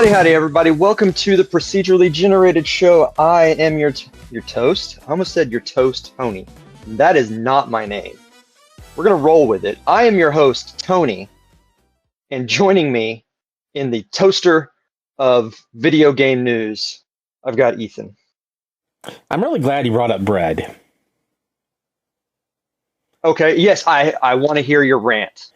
Howdy, everybody. Welcome to the procedurally generated show. I am your toast. I almost said your toast, Tony. That is not my name. We're going to roll with it. I am your host, Tony. And joining me in the toaster of video game news, I've got Ethan. I'm really glad you brought up bread. Okay, yes, I want to hear your rant.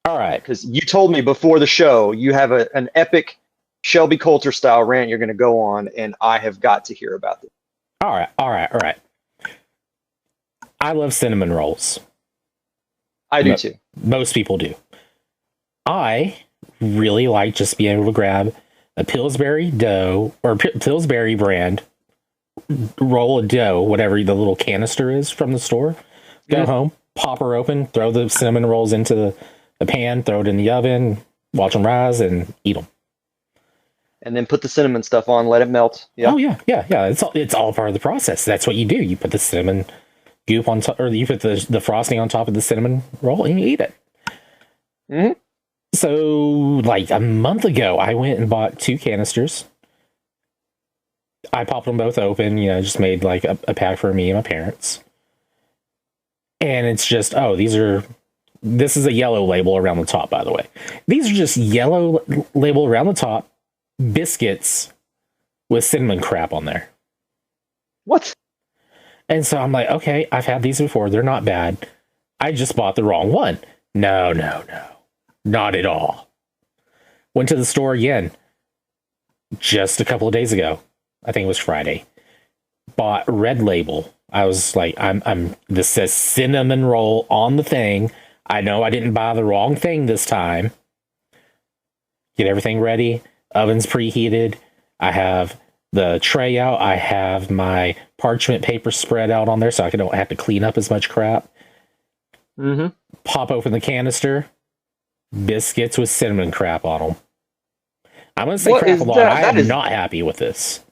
All right. Because you told me before the show you have an epic Shelby Coulter style rant you're going to go on, and I have got to hear about it. All right. I love cinnamon rolls. I do too. Most people do. I really like just being able to grab a Pillsbury dough or Pillsbury brand roll of dough, whatever the little canister is from the store. Go home, pop her open, throw the cinnamon rolls into the pan, throw it in the oven, watch them rise, and eat them. And then put the cinnamon stuff on, let it melt. Yeah. Oh yeah. It's all part of the process. That's what you do. You put the cinnamon goop on top, or you put the frosting on top of the cinnamon roll, and you eat it. Mm-hmm. So, like a month ago, I went and bought 2 canisters. I popped them both open. Just made like a pack for me and my parents. And it's just, this is a yellow label around the top, by the way. These are just yellow label around the top biscuits with cinnamon crap on there. What? And so I'm like, okay, I've had these before. They're not bad. I just bought the wrong one. No. Not at all. Went to the store again just a couple of days ago. I think it was Friday. Bought red label. I was like, this says cinnamon roll on the thing. I know I didn't buy the wrong thing this time. Get everything ready. Oven's preheated. I have the tray out. I have my parchment paper spread out on there so I don't have to clean up as much crap. Mm-hmm. Pop open the canister. Biscuits with cinnamon crap on them. I'm going to say What crap is a lot. that? I am not happy with this.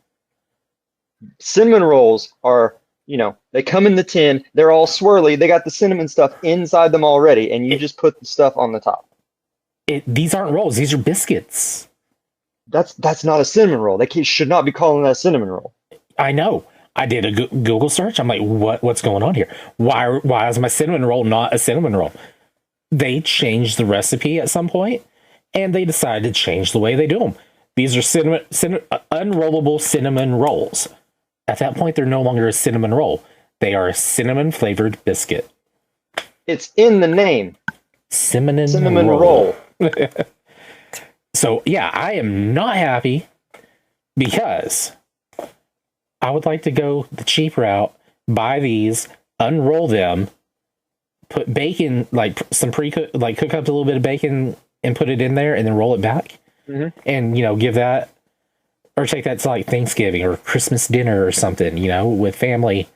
Cinnamon rolls are, they come in the tin. They're all swirly. They got the cinnamon stuff inside them already, and you just put the stuff on the top. These aren't rolls. These are biscuits. That's not a cinnamon roll. They should not be calling that a cinnamon roll. I know. I did a Google search. I'm like, what's going on here? Why is my cinnamon roll not a cinnamon roll? They changed the recipe at some point, and they decided to change the way they do them. These are unrollable cinnamon rolls. At that point, they're no longer a cinnamon roll. They are a cinnamon-flavored biscuit. It's in the name. Cinnamon roll. So, yeah, I am not happy because I would like to go the cheap route, buy these, unroll them, put bacon, like some pre-cook, like cook up a little bit of bacon and put it in there and then roll it back. Mm-hmm. And, give that, or take that to like Thanksgiving or Christmas dinner or something, with family.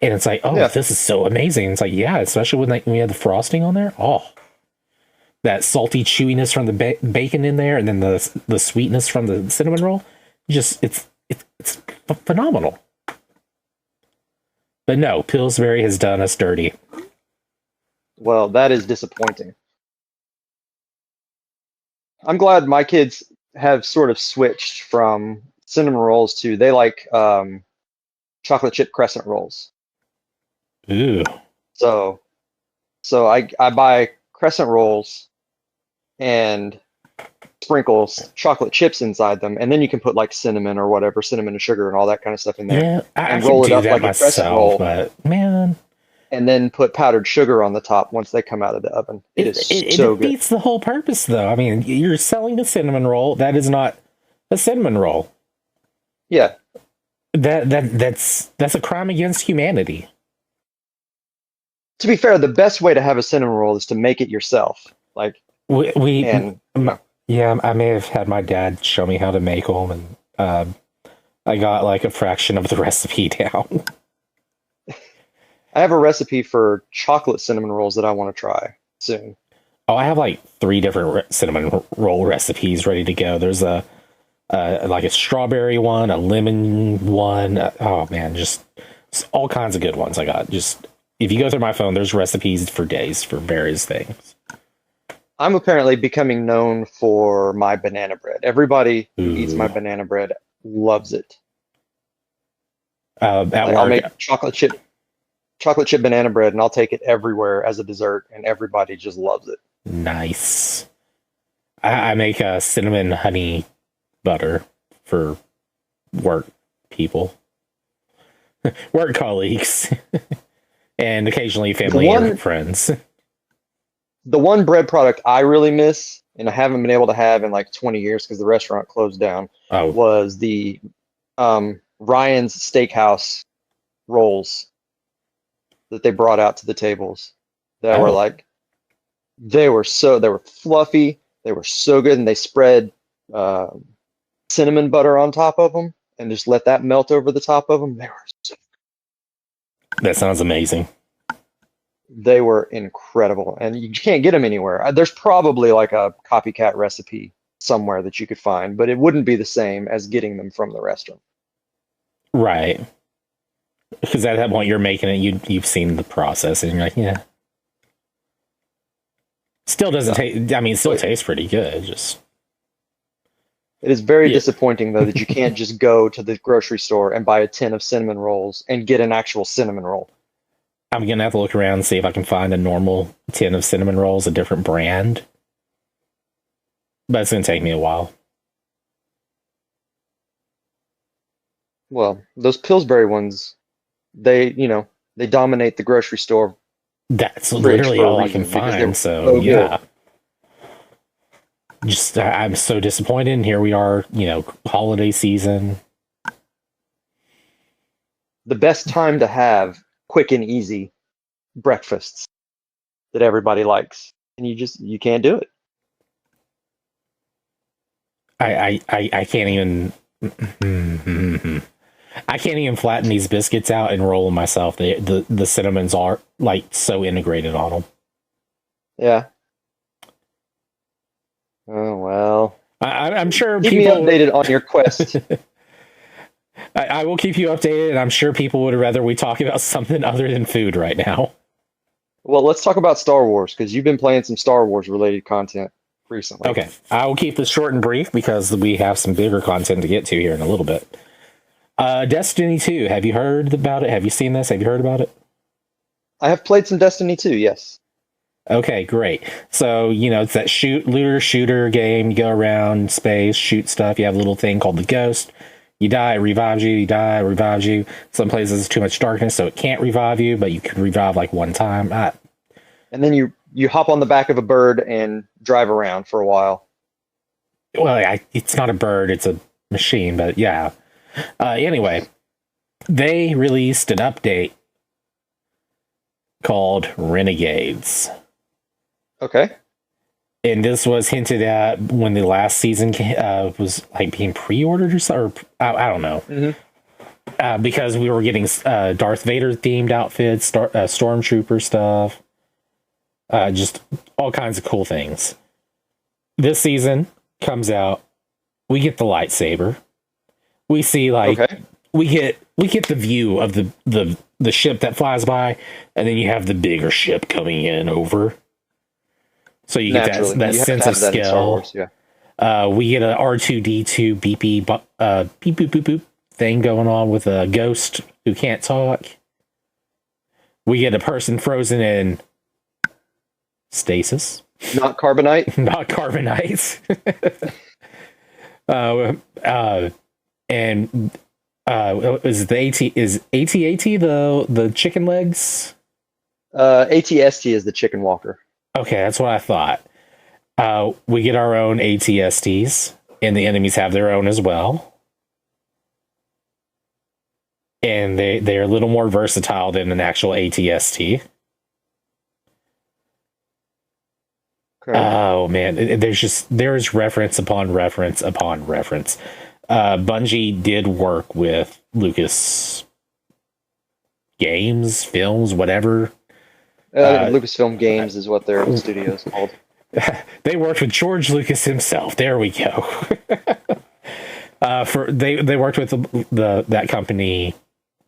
And it's like, This is so amazing. It's like, yeah, especially when we had the frosting on there. Oh, that salty chewiness from the bacon in there, and then the sweetness from the cinnamon roll. Just, it's phenomenal. But no, Pillsbury has done us dirty. Well, that is disappointing. I'm glad my kids have sort of switched from cinnamon rolls to they like chocolate chip crescent rolls. Ooh. So I buy crescent rolls and sprinkles chocolate chips inside them, and then you can put like cinnamon or whatever, cinnamon and sugar and all that kind of stuff in there. Yeah, and roll it up like a crescent roll. But man. And then put powdered sugar on the top once they come out of the oven. It so good. It defeats the whole purpose, though. I mean, you're selling a cinnamon roll. That is not a cinnamon roll. Yeah. That's a crime against humanity. To be fair, the best way to have a cinnamon roll is to make it yourself. Like I may have had my dad show me how to make them, and I got like a fraction of the recipe down. I have a recipe for chocolate cinnamon rolls that I want to try soon. Oh, I have like 3 different cinnamon roll recipes ready to go. There's like a strawberry one, a lemon one. Oh man, just all kinds of good ones I got. Just if you go through my phone, there's recipes for days for various things. I'm apparently becoming known for my banana bread. Everybody who eats my Ooh. banana bread loves it. At Like I'll work, make chocolate chip banana bread, and I'll take it everywhere as a dessert, and everybody just loves it. nice. I make a cinnamon honey butter for work people, work colleagues, and occasionally The family or one friends. the one bread product I really miss, and I haven't been able to have in like 20 years because the restaurant closed down, Oh, was the Ryan's Steakhouse rolls that they brought out to the tables that were oh, like they were fluffy, they were so good, and they spread uh, cinnamon butter on top of them and just let that melt over the top of them. that sounds amazing. They were incredible, and you can't get them anywhere. There's probably like a copycat recipe somewhere that you could find, but it wouldn't be the same as getting them from the restaurant. Right. Because at that point you're making it, you've seen the process, and you're like, yeah. Still doesn't Yeah. taste. I mean, it still But tastes pretty good. Just it is very yeah. disappointing though that you can't just go to the grocery store and buy a tin of cinnamon rolls and get an actual cinnamon roll. I'm gonna have to look around and see if I can find a normal tin of cinnamon rolls, a different brand. But it's gonna take me a while. Well, those Pillsbury ones, they dominate the grocery store That's fridge literally for a all I can reason because they find. were So so good. yeah, just I'm so disappointed. And here we are, holiday season. The best time to have quick and easy breakfasts that everybody likes, and you can't do it. I can't even. I can't even flatten these biscuits out and roll them myself. The cinnamons are like so integrated on them. Yeah. Oh well. I'm sure Keep me people. updated on your quest. I will keep you updated, and I'm sure people would rather we talk about something other than food right now. Well, let's talk about Star Wars because you've been playing some Star Wars related content recently. Okay, I will keep this short and brief because we have some bigger content to get to here in a little bit. Destiny 2, have you heard about it? Have you seen this? Have you heard about it? I have played some Destiny 2, yes. Okay, great. So, it's that looter shooter game. You go around space, shoot stuff. You have a little thing called the Ghost. You die, it revives you. You die, it revives you. Some places it's too much darkness, so it can't revive you, but you can revive like one time. And then you hop on the back of a bird and drive around for a while. Well, it's not a bird, it's a machine, but yeah. Anyway, they released an update called Renegades. Okay. And this was hinted at when the last season was like being pre-ordered or something. Or, I don't know. Because we were getting Darth Vader themed outfits, Stormtrooper stuff, just all kinds of cool things. This season comes out, we get the lightsaber. We see Okay. we get the view of the ship that flies by, and then you have the bigger ship coming in over. So you get Naturally. that You have sense to of have that in Star scale. Wars, yeah. We get a R2D2 beep beep boop boop boop thing going on with a ghost who can't talk. We get a person frozen in stasis, Not carbonite. not carbonite. And is the AT-AT the chicken legs? ATST is the chicken walker. Okay, that's what I thought. We get our own ATSTs, and the enemies have their own as well. And they're a little more versatile than an actual ATST. Okay. Oh man, there's reference upon reference upon reference. Bungie did work with Lucas Games, Films, whatever. Lucasfilm Games is what their studio is called. They worked with George Lucas himself. There we go. They worked with that company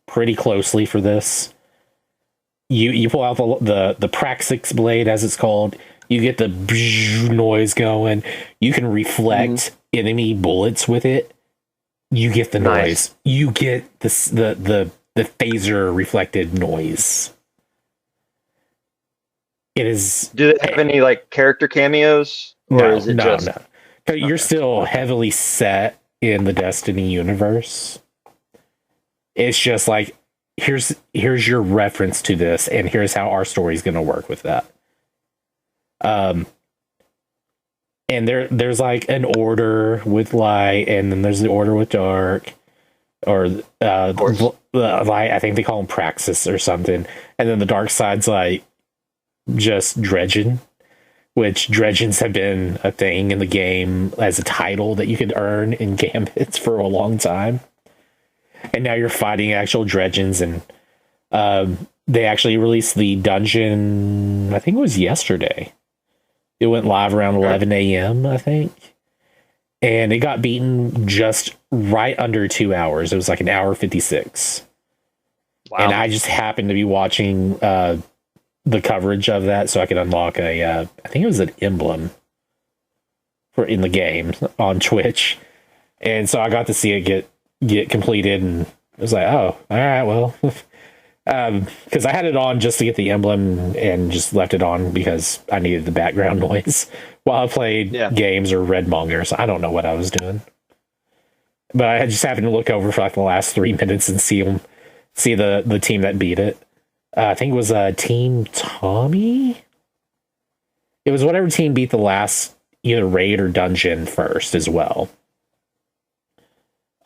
pretty closely for this. You pull out the Praxis blade, as it's called. You get the noise going. You can reflect enemy bullets with it. You get the noise. You get the phaser reflected noise. It is. Do they have any like character cameos, or is it just? No. You're still heavily set in the Destiny universe. It's just like here's your reference to this, and here's how our story is going to work with that. And there's like an order with light, and then there's the order with dark, or light. I think they call them praxis or something, and then the dark side's like just dredging, which dredgens have been a thing in the game as a title that you could earn in gambits for a long time. And now you're fighting actual dredgens, and they actually released the dungeon, I think it was yesterday. It went live around 11 a.m., I think. And it got beaten just right under 2 hours. It was like an hour 56. Wow. And I just happened to be watching the coverage of that so I could unlock I think it was an emblem in the game on Twitch. And so I got to see it get completed, and I was like, oh, all right, well, because I had it on just to get the emblem and just left it on because I needed the background noise while I played games or read manga. So I don't know what I was doing, but I just happened to look over for like the last 3 minutes and see the team that beat it. I think it was Team Tommy. It was whatever team beat the last either raid or dungeon first as well.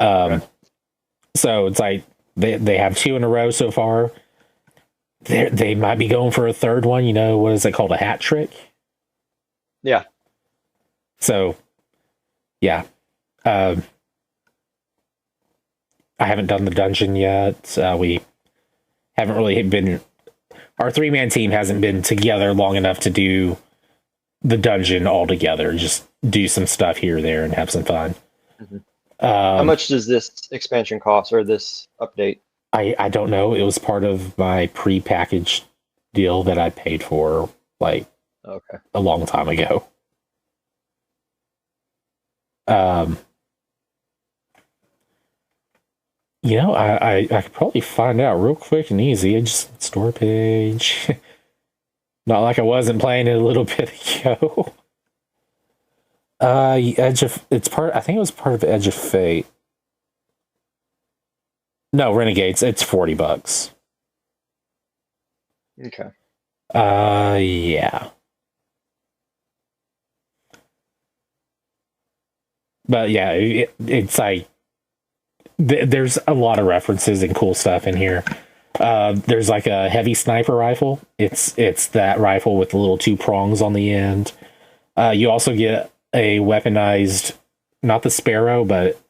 So it's like they have 2 in a row so far. They might be going for a third one. You know, what is it called? A hat trick? Yeah. So, yeah. I haven't done the dungeon yet. We haven't really been... Our 3-man team hasn't been together long enough to do the dungeon all together. Just do some stuff here or there and have some fun. Mm-hmm. How much does this expansion cost, or this update? I don't know. It was part of my pre-packaged deal that I paid for like a long time ago. You know, I could probably find out real quick and easy. I just store page. Not like I wasn't playing it a little bit ago. It's part. I think it was part of Edge of Fate. No, Renegades. It's $40. Okay. Yeah. But yeah, it's like there's a lot of references and cool stuff in here. There's like a heavy sniper rifle. It's that rifle with the little 2 prongs on the end. You also get a weaponized, not the Sparrow, but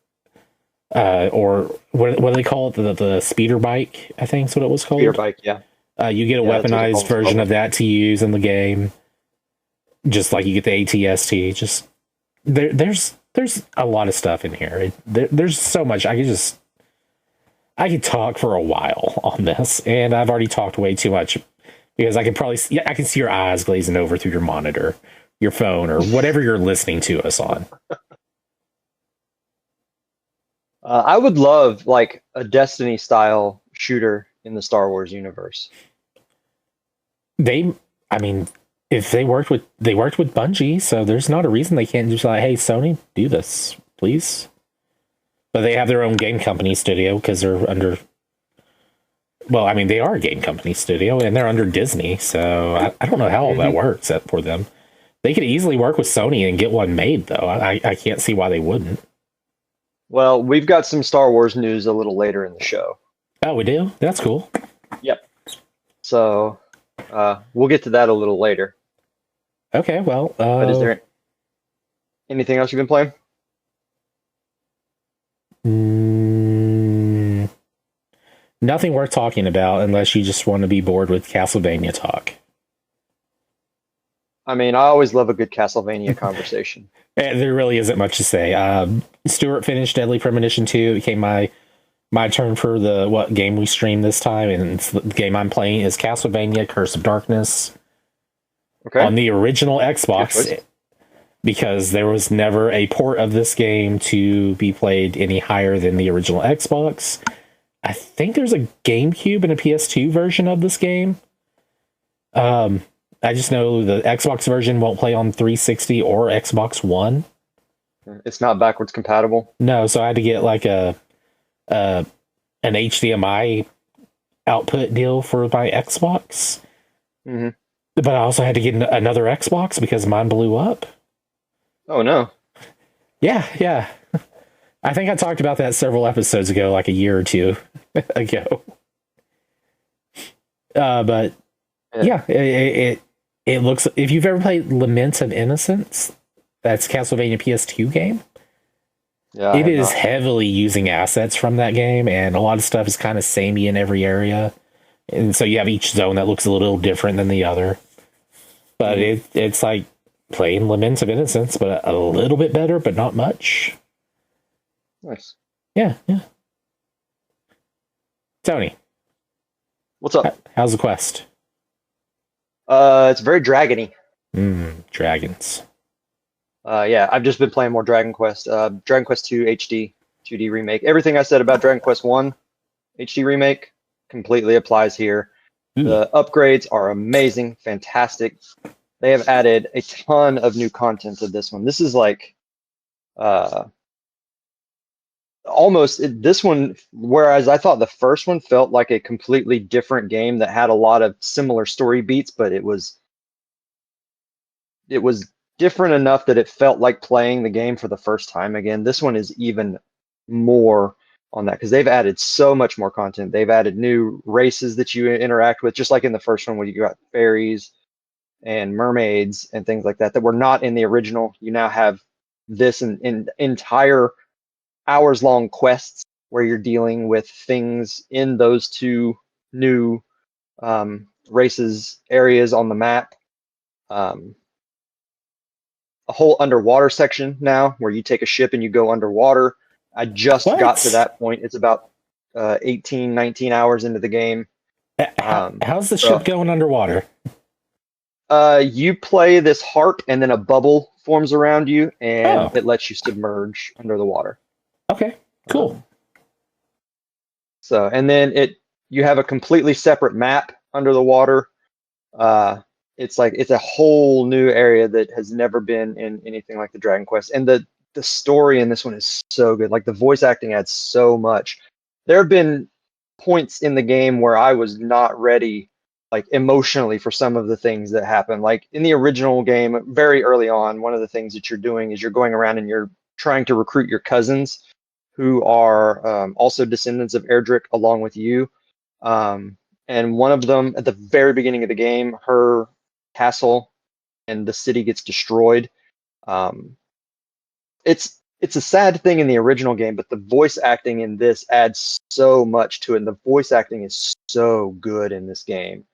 or what do they call it? The speeder bike, I think is what it was called. Speeder bike, yeah. You get a weaponized version of that to use in the game, just like you get the ATST. Just there's a lot of stuff in here. There's so much. I could talk for a while on this, and I've already talked way too much because I can see your eyes glazing over through your monitor, your phone, or whatever you're listening to us on. I would love like a Destiny style shooter in the Star Wars universe. If they worked with Bungie, so there's not a reason they can't just like, hey, Sony, do this, please. But they have their own game company studio because they're under. Well, I mean, they are a game company studio and they're under Disney, so I don't know how all that works for them. They could easily work with Sony and get one made, though. I can't see why they wouldn't. Well, we've got some Star Wars news a little later in the show. Oh, we do? That's cool. Yep. So we'll get to that a little later. Okay, well. But is there anything else you've been playing? Nothing worth talking about unless you just want to be bored with Castlevania talk. I mean, I always love a good Castlevania conversation. There really isn't much to say. Stuart finished Deadly Premonition 2. It became my turn for the game we streamed this time, and the game I'm playing is Castlevania Curse of Darkness. Okay. on the original Good Xbox choice. because there was never a port of this game to be played any higher than the original Xbox. I think there's a GameCube and a PS2 version of this game. I just know the Xbox version won't play on 360 or Xbox One. It's not backwards compatible. No, so I had to get like an HDMI output deal for my Xbox. Hmm. But I also had to get another Xbox because mine blew up. Oh no. Yeah. I think I talked about that several episodes ago, like a year or two ago. But yeah, it looks. If you've ever played Lament of Innocence, that's Castlevania PS2 game. Yeah, I It have is not. heavily using assets from that game, and a lot of stuff is kind of samey in every area. And so you have each zone that looks a little different than the other. But it's like playing Lament of Innocence, but a little bit better, but not much. Nice. Yeah. Tony, What's up? how's the quest? It's very dragony. Dragons. Yeah, I've just been playing more Dragon Quest. Dragon Quest 2 HD 2D remake. Everything I said about Dragon Quest 1 HD remake completely applies here. The upgrades are amazing, fantastic. They have added a ton of new content to this one. This is like this one, whereas I thought the first one felt like a completely different game that had a lot of similar story beats, but it was different enough that it felt like playing the game for the first time again. This one is even more on that because they've added so much more content. They've added new races that you interact with, just like in the first one where you got fairies and mermaids and things like that that were not in the original. You now have this in entire hours-long quests where you're dealing with things in those two new races areas on the map. A whole underwater section now where you take a ship and you go underwater. I just got to that point. It's about 18, 19 hours into the game. How's the ship going underwater? You play this harp and then a bubble forms around you and it lets you submerge under the water. Okay, cool. And then you have a completely separate map under the water. It's a whole new area that has never been in anything like the Dragon Quest. And the story in this one is so good. Like the voice acting adds so much. There have been points in the game where I was not ready, like emotionally, for some of the things that happen. Like in the original game, very early on, one of the things that you're doing is you're going around and you're trying to recruit your cousins who are also descendants of Erdrick along with you. And one of them, at the very beginning of the game, her castle and the city gets destroyed. It's a sad thing in the original game, but the voice acting in this adds so much to it. And the voice acting is so good in this game.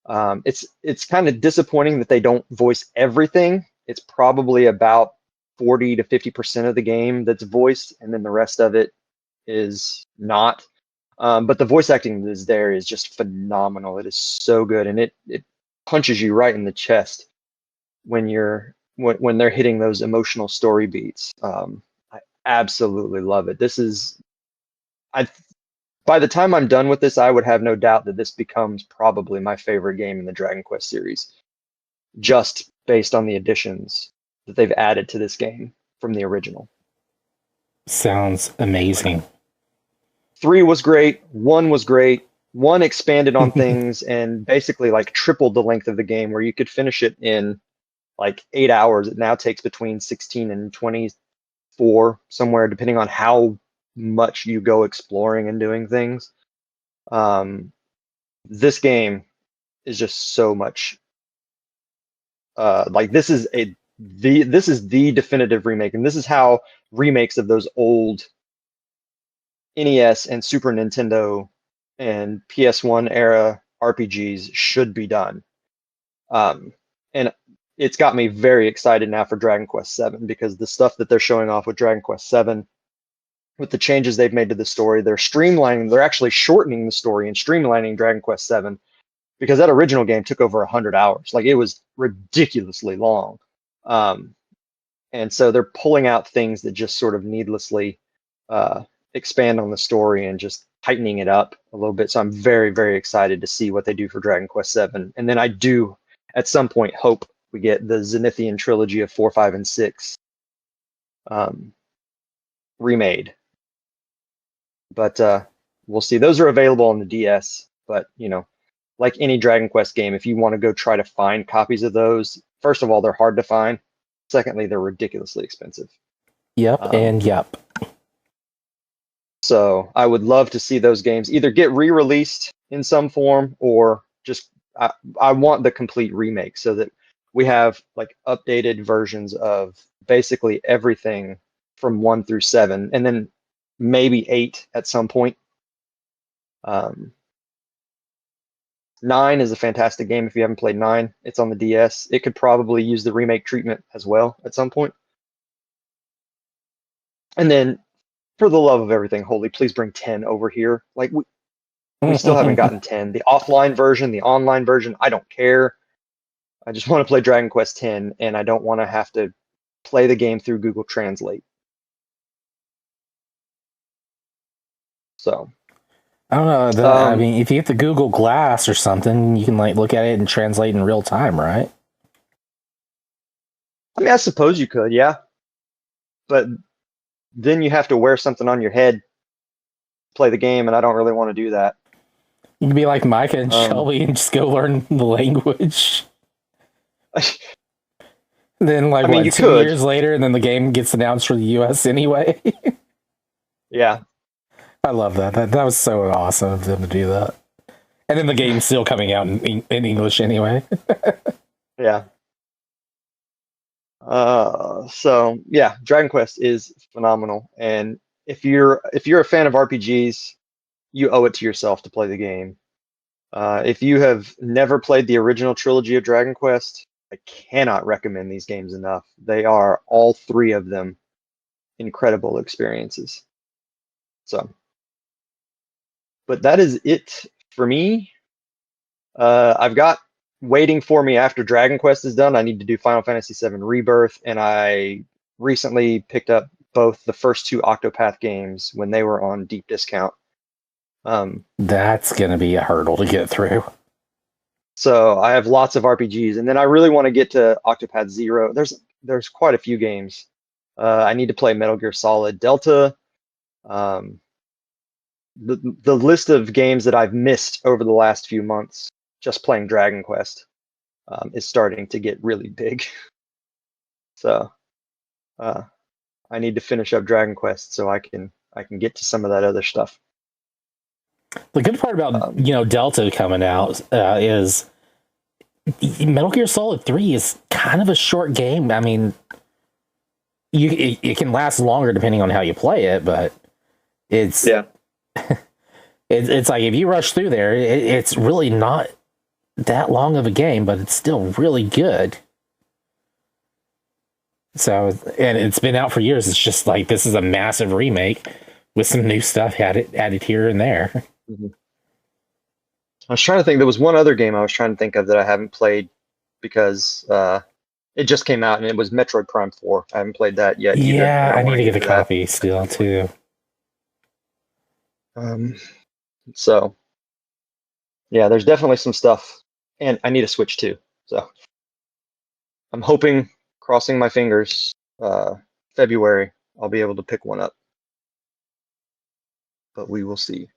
It's kind of disappointing that they don't voice everything. It's probably about 40 to 50% of the game that's voiced, and then the rest of it is not. But the voice acting that is there is just phenomenal. It is so good, and it punches you right in the chest when they're hitting those emotional story beats. I absolutely love it. By the time I'm done with this, I would have no doubt that this becomes probably my favorite game in the Dragon Quest series, just based on the additions that they've added to this game from the original. Sounds amazing. 3 was great. 1 was great. 1 expanded on things and basically like tripled the length of the game, where you could finish it in like 8 hours. It now takes between 16 and 24, somewhere, depending on how much you go exploring and doing things. This game is just so much. Like this is the definitive remake, and this is how remakes of those old NES and Super Nintendo and PS1 era RPGs should be done. And it's got me very excited now for Dragon Quest 7, because the stuff that they're showing off with Dragon Quest 7, with the changes they've made to the story, they're actually shortening the story and streamlining Dragon Quest 7 because that original game took over 100 hours. Like, it was ridiculously long. And so they're pulling out things that just sort of needlessly expand on the story and just tightening it up a little bit. So I'm very, very excited to see what they do for Dragon Quest VII. And then I do, at some point, hope we get the Zenithian trilogy of 4, 5, and 6 remade. But we'll see. Those are available on the DS. But, like any Dragon Quest game, if you want to go try to find copies of those, first of all, they're hard to find. Secondly, they're ridiculously expensive. Yep, and yep. So I would love to see those games either get re-released in some form, or just I want the complete remake so that we have like updated versions of basically everything from 1 through 7, and then maybe 8 at some point. 9 is a fantastic game if you haven't played 9. It's on the DS. It could probably use the remake treatment as well at some point. And then, for the love of everything holy, please bring 10 over here. Like, we still haven't gotten 10. The offline version, the online version, I don't care. I just want to play Dragon Quest X, and I don't want to have to play the game through Google Translate. So, I don't know. I mean, if you get the Google Glass or something, you can like look at it and translate in real time, right? I mean, I suppose you could, yeah. But then you have to wear something on your head to play the game, and I don't really want to do that. You can be like Micah and Shelby and just go learn the language. Then, like, 2 years later, and then the game gets announced for the US anyway. Yeah. I love that. That was so awesome of them to do that. And then the game's still coming out in English anyway. Yeah. So yeah, Dragon Quest is phenomenal, and if you're a fan of RPGs, you owe it to yourself to play the game. If you have never played the original trilogy of Dragon Quest, I cannot recommend these games enough. They are, all 3 of them, incredible experiences. So, but that is it for me. I've got waiting for me after Dragon Quest is done. I need to do Final Fantasy VII Rebirth, and I recently picked up both the first 2 Octopath games when they were on deep discount. That's going to be a hurdle to get through. So I have lots of RPGs, and then I really want to get to Octopath Zero. There's quite a few games. I need to play Metal Gear Solid Delta. The list of games that I've missed over the last few months just playing Dragon Quest is starting to get really big. So I need to finish up Dragon Quest so I can get to some of that other stuff. The good part about Delta coming out is Metal Gear Solid 3 is kind of a short game. I mean, it can last longer depending on how you play it, but it's it's like if you rush through there, it's really not that long of a game, but it's still really good. So, and it's been out for years. It's just like, this is a massive remake with some new stuff added here and there. Mm-hmm. I was trying to think. There was one other game I was trying to think of that I haven't played because it just came out, and it was Metroid Prime 4. I haven't played that yet either. Yeah, I need to get a copy still too. So yeah, there's definitely some stuff, and I need a Switch too. So I'm hoping, crossing my fingers, February I'll be able to pick one up, but we will see.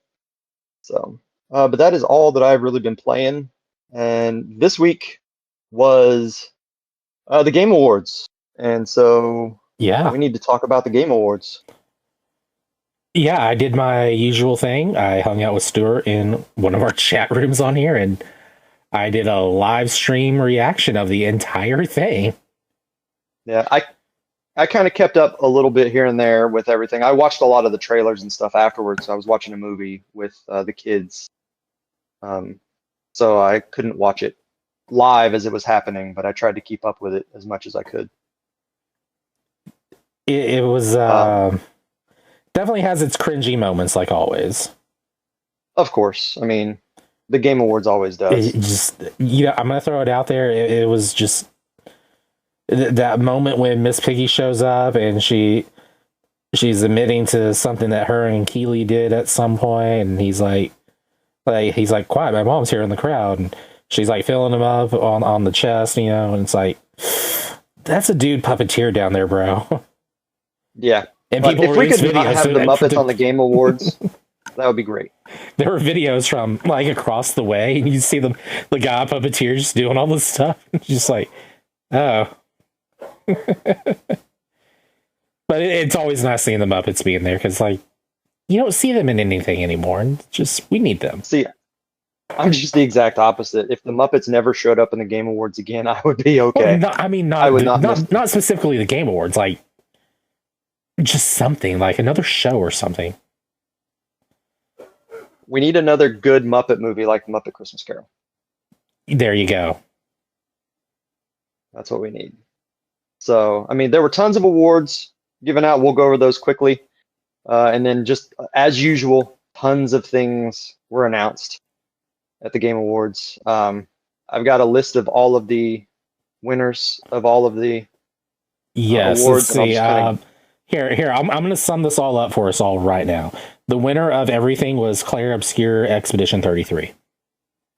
So, but that is all that I've really been playing, and this week was the Game Awards, and so yeah, we need to talk about the Game Awards. Yeah, I did my usual thing. I hung out with Stuart in one of our chat rooms on here, and I did a live stream reaction of the entire thing. Yeah, I kind of kept up a little bit here and there with everything. I watched a lot of the trailers and stuff afterwards. I was watching a movie with the kids, so I couldn't watch it live as it was happening, but I tried to keep up with it as much as I could. It was definitely has its cringy moments, like always. Of course. I mean, The Game Awards always does. It just, I'm gonna throw it out there. It was just that moment when Miss Piggy shows up and she's admitting to something that her and Keeley did at some point, and he's like quiet, my mom's here in the crowd, and she's like filling him up on the chest, and it's like, that's a dude puppeteer down there, bro. Yeah. And but if we could not have the Muppets on the Game Awards, that would be great. There were videos from like across the way, and you see the guy puppeteer just doing all this stuff. Just like, oh. But it's always nice seeing the Muppets being there, because like, you don't see them in anything anymore, and just, we need them. See, I'm just the exact opposite. If the Muppets never showed up in the Game Awards again, I would be okay. Well, not specifically the Game Awards, like just something like another show or something. We need another good Muppet movie like Muppet Christmas Carol. There you go. That's what we need. So, I mean, there were tons of awards given out. We'll go over those quickly. And then just as usual, tons of things were announced at the Game Awards. I've got a list of all of the winners of all of the awards. Let's see. Here, I'm going to sum this all up for us all right now. The winner of everything was Claire Obscure Expedition 33.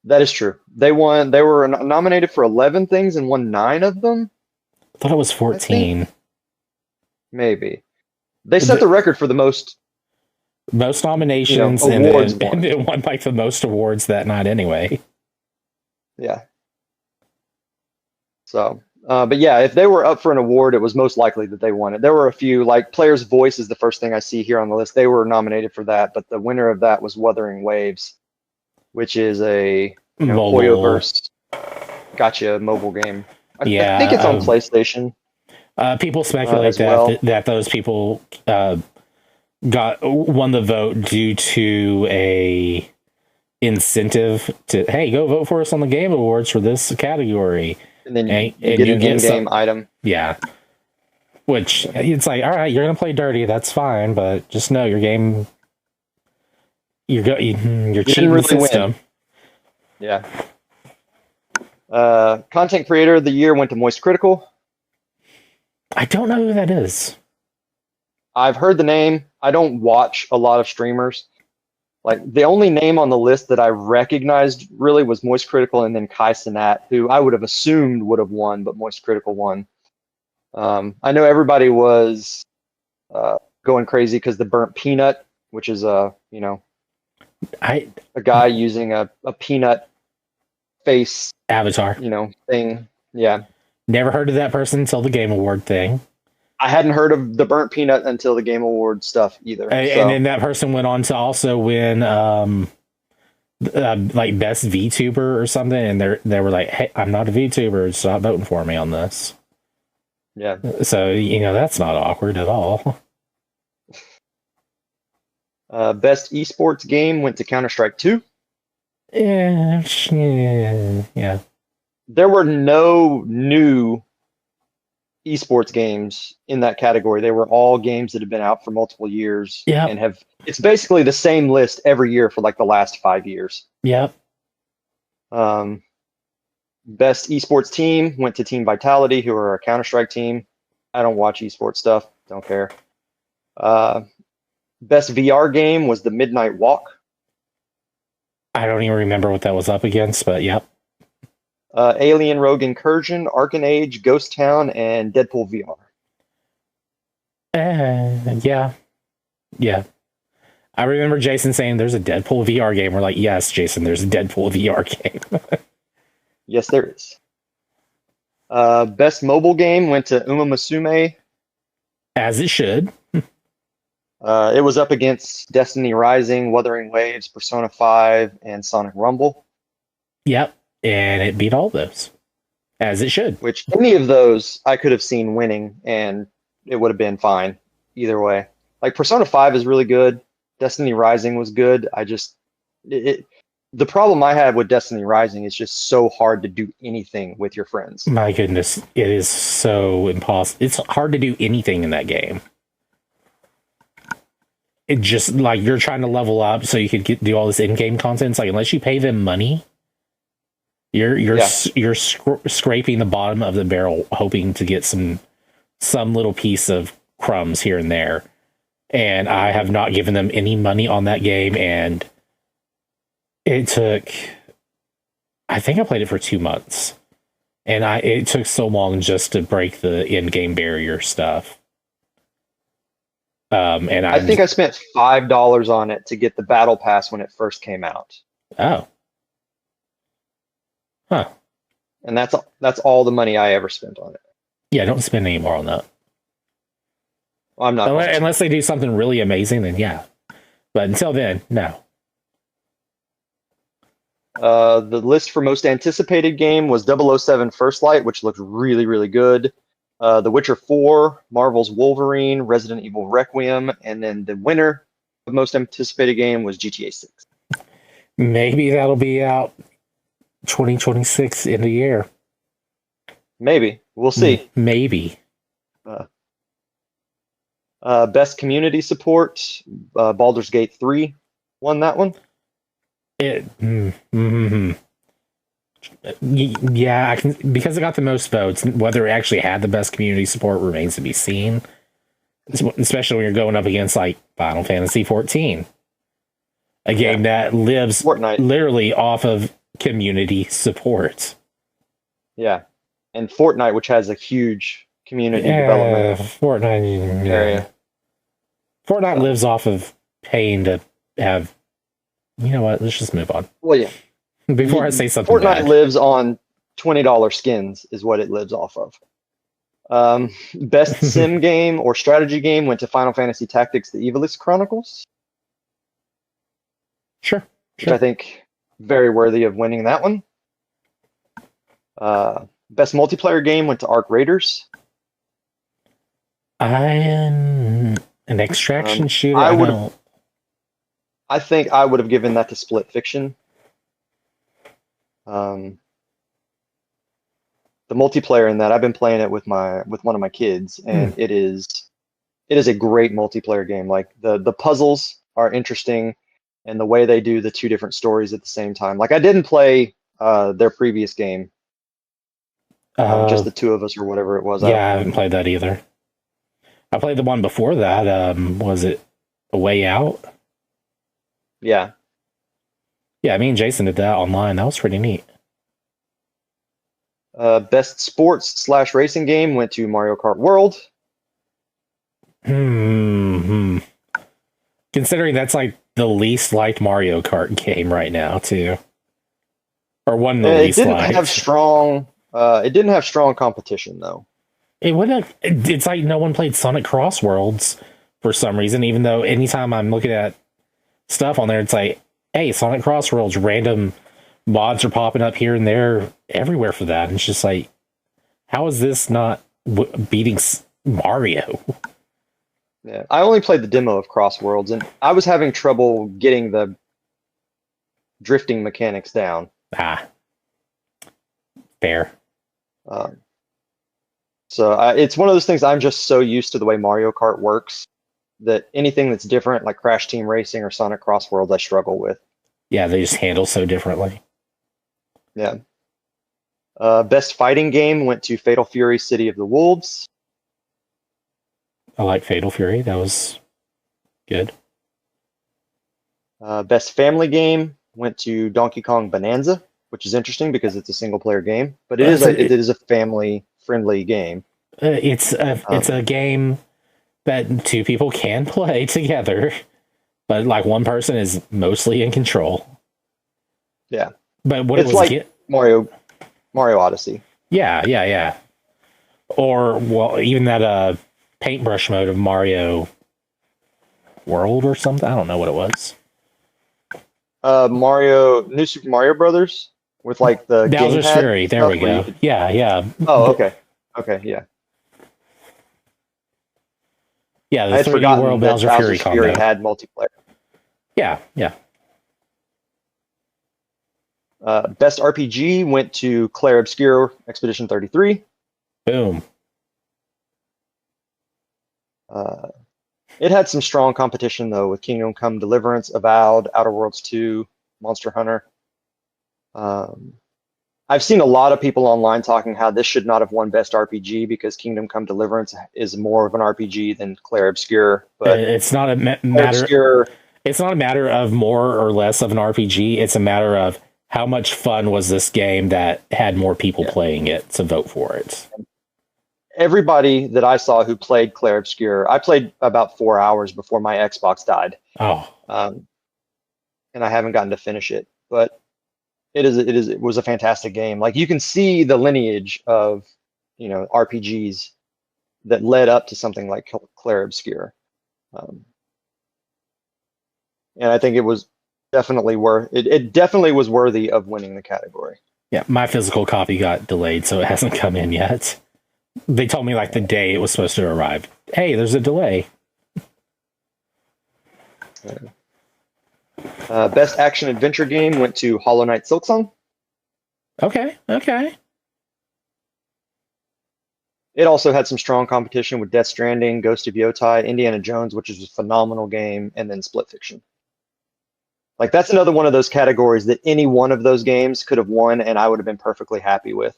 That is true. They won. They were nominated for 11 things and won 9 of them. I thought it was 14. Maybe. They set the record for the most nominations, awards and it won like the most awards that night anyway. Yeah. So, but yeah, if they were up for an award, it was most likely that they won it. There were a few, like Player's Voice is the first thing I see here on the list. They were nominated for that, but the winner of that was Wuthering Waves, which is a Hoyoverse gotcha mobile game. I think it's on PlayStation. People speculate that those people won the vote due to a incentive to, hey, go vote for us on the Game Awards for this category, and then you get an in-game item. Yeah, which it's like, all right, you're gonna play dirty, that's fine, but just know your game, you're cheating the system. Win. Yeah. Content Creator of the Year went to Moist Critical. I don't know who that is. I've heard the name. I don't watch a lot of streamers. Like, the only name on the list that I recognized really was Moist Critical and then Kai Cenat, who I would have assumed would have won, but Moist Critical won. I know everybody was going crazy because the Burnt Peanut, which is a guy using a peanut face avatar, thing. Yeah. Never heard of that person until the Game Award thing. I hadn't heard of the Burnt Peanut until the Game Award stuff either. And then that person went on to also win like best VTuber or something, and they were like, hey, I'm not a VTuber, stop voting for me on this. Yeah. So, that's not awkward at all. Best esports game went to Counter-Strike 2. Yeah. There were no new esports games in that category. They were all games that have been out for multiple years. Yeah. And it's basically the same list every year for like the last 5 years. Yep. Best esports team went to Team Vitality, who are a Counter-Strike team. I don't watch esports stuff. Don't care. Best VR game was The Midnight Walk. I don't even remember what that was up against, but yep. Alien Rogue Incursion, Arcane Age, Ghost Town, and Deadpool VR. Yeah. I remember Jason saying there's a Deadpool VR game. We're like, yes, Jason, there's a Deadpool VR game. Yes, there is. Best mobile game went to Uma Musume. As it should. It was up against Destiny Rising, Wuthering Waves, Persona 5, and Sonic Rumble. Yep. And it beat all those, as it should. Which any of those I could have seen winning, and it would have been fine either way. Like Persona 5 is really good. Destiny Rising was good. The problem I had with Destiny Rising is just so hard to do anything with your friends. My goodness, it is so impossible. It's hard to do anything in that game. it just like you're trying to level up so you could do all this in-game content. It's like unless you pay them money, you're scraping the bottom of the barrel, hoping to get some little piece of crumbs here and there. And I have not given them any money on that game, and it took. I think I played it for 2 months, and it took so long just to break the in-game barrier stuff. And I think I spent $5 on it to get the battle pass when it first came out. Oh, huh. And that's all the money I ever spent on it. Yeah, don't spend any more on that. Well, I'm not unless they do something really amazing. Then yeah, but until then, no. The list for most anticipated game was 007 First Light, which looked really, really good. The Witcher 4, Marvel's Wolverine, Resident Evil Requiem, and then the winner of most anticipated game was GTA 6. Maybe that'll be out 2026 in the year. Maybe. We'll see. Maybe. Best community support, Baldur's Gate 3 won that one. Yeah, I can, because it got the most votes. Whether it actually had the best community support remains to be seen. Especially when you're going up against like Final Fantasy 14, a game that lives Fortnite. Literally off of community support. Yeah, and Fortnite, which has a huge community development Fortnite area. Fortnite lives off of paying to have. You know what? Let's just move on. Well, yeah. Before I say something Fortnite bad. lives on $20 skins is what it lives off of. Best sim game or strategy game went to Final Fantasy Tactics: The Evilist Chronicles. Sure. Which I think very worthy of winning that one. Best multiplayer game went to Arc Raiders. An extraction shooter. I think I would have given that to Split Fiction. The multiplayer in that, I've been playing it with one of my kids, and it is a great multiplayer game. Like the puzzles are interesting, and the way they do the two different stories at the same time. Like I didn't play their previous game, just the two of us or whatever it was. Yeah, I haven't played that either. I played the one before that. Was it A Way Out? Yeah. Yeah, me and Jason did that online. That was pretty neat. Best sports / racing game went to Mario Kart World. Considering that's like the least liked Mario Kart game right now, too. Or one of the least liked. It didn't have strong competition, though. It's like no one played Sonic Crossworlds for some reason, even though anytime I'm looking at stuff on there, it's like, hey, Sonic Crossworlds, random mods are popping up here and there everywhere for that. And it's just like, how is this not beating Mario? Yeah, I only played the demo of Crossworlds, and I was having trouble getting the drifting mechanics down. Fair. So it's one of those things. I'm just so used to the way Mario Kart works that anything that's different, like Crash Team Racing or Sonic Crossworlds, I struggle with. Yeah, they just handle so differently. Yeah. Best fighting game went to Fatal Fury: City of the Wolves. I like Fatal Fury. That was good. Best family game went to Donkey Kong Bonanza, which is interesting because it's a single player game, but it is a family friendly game. It's a game that two people can play together, but like one person is mostly in control. Yeah, but what it's like Mario Odyssey. Yeah. Or well, even that paintbrush mode of Mario World or something. I don't know what it was. New Super Mario Brothers with like the Bowser's Fury. There we go. Yeah. Oh, okay, yeah. Yeah, the I had 3D forgotten World that Bowser Fury combo. had multiplayer. Yeah. Best RPG went to Claire Obscure Expedition 33. Boom. It had some strong competition though, with Kingdom Come Deliverance, Avowed, Outer Worlds 2, Monster Hunter. Um, I've seen a lot of people online talking how this should not have won Best RPG because Kingdom Come Deliverance is more of an RPG than Clair Obscur. But It's not a Clair matter. Obscur, It's not a matter of more or less of an RPG. It's a matter of how much fun was this game that had more people playing it to vote for it. everybody that I saw who played Clair Obscur, I played about 4 hours before my Xbox died, Oh, um, and I haven't gotten to finish it. But it was a fantastic game. Like you can see the lineage of RPGs that led up to something like Clair Obscur, and I think it was definitely it definitely was worthy of winning the category. yeah. My physical copy got delayed, so it hasn't come in yet. They told me like the day it was supposed to arrive. Hey, there's a delay. Best action adventure game went to Hollow Knight Silksong. Okay. It also had some strong competition with Death Stranding, Ghost of Yotai, Indiana Jones, which is a phenomenal game, and then Split Fiction. Like that's another one of those categories that any one of those games could have won, and I would have been perfectly happy with.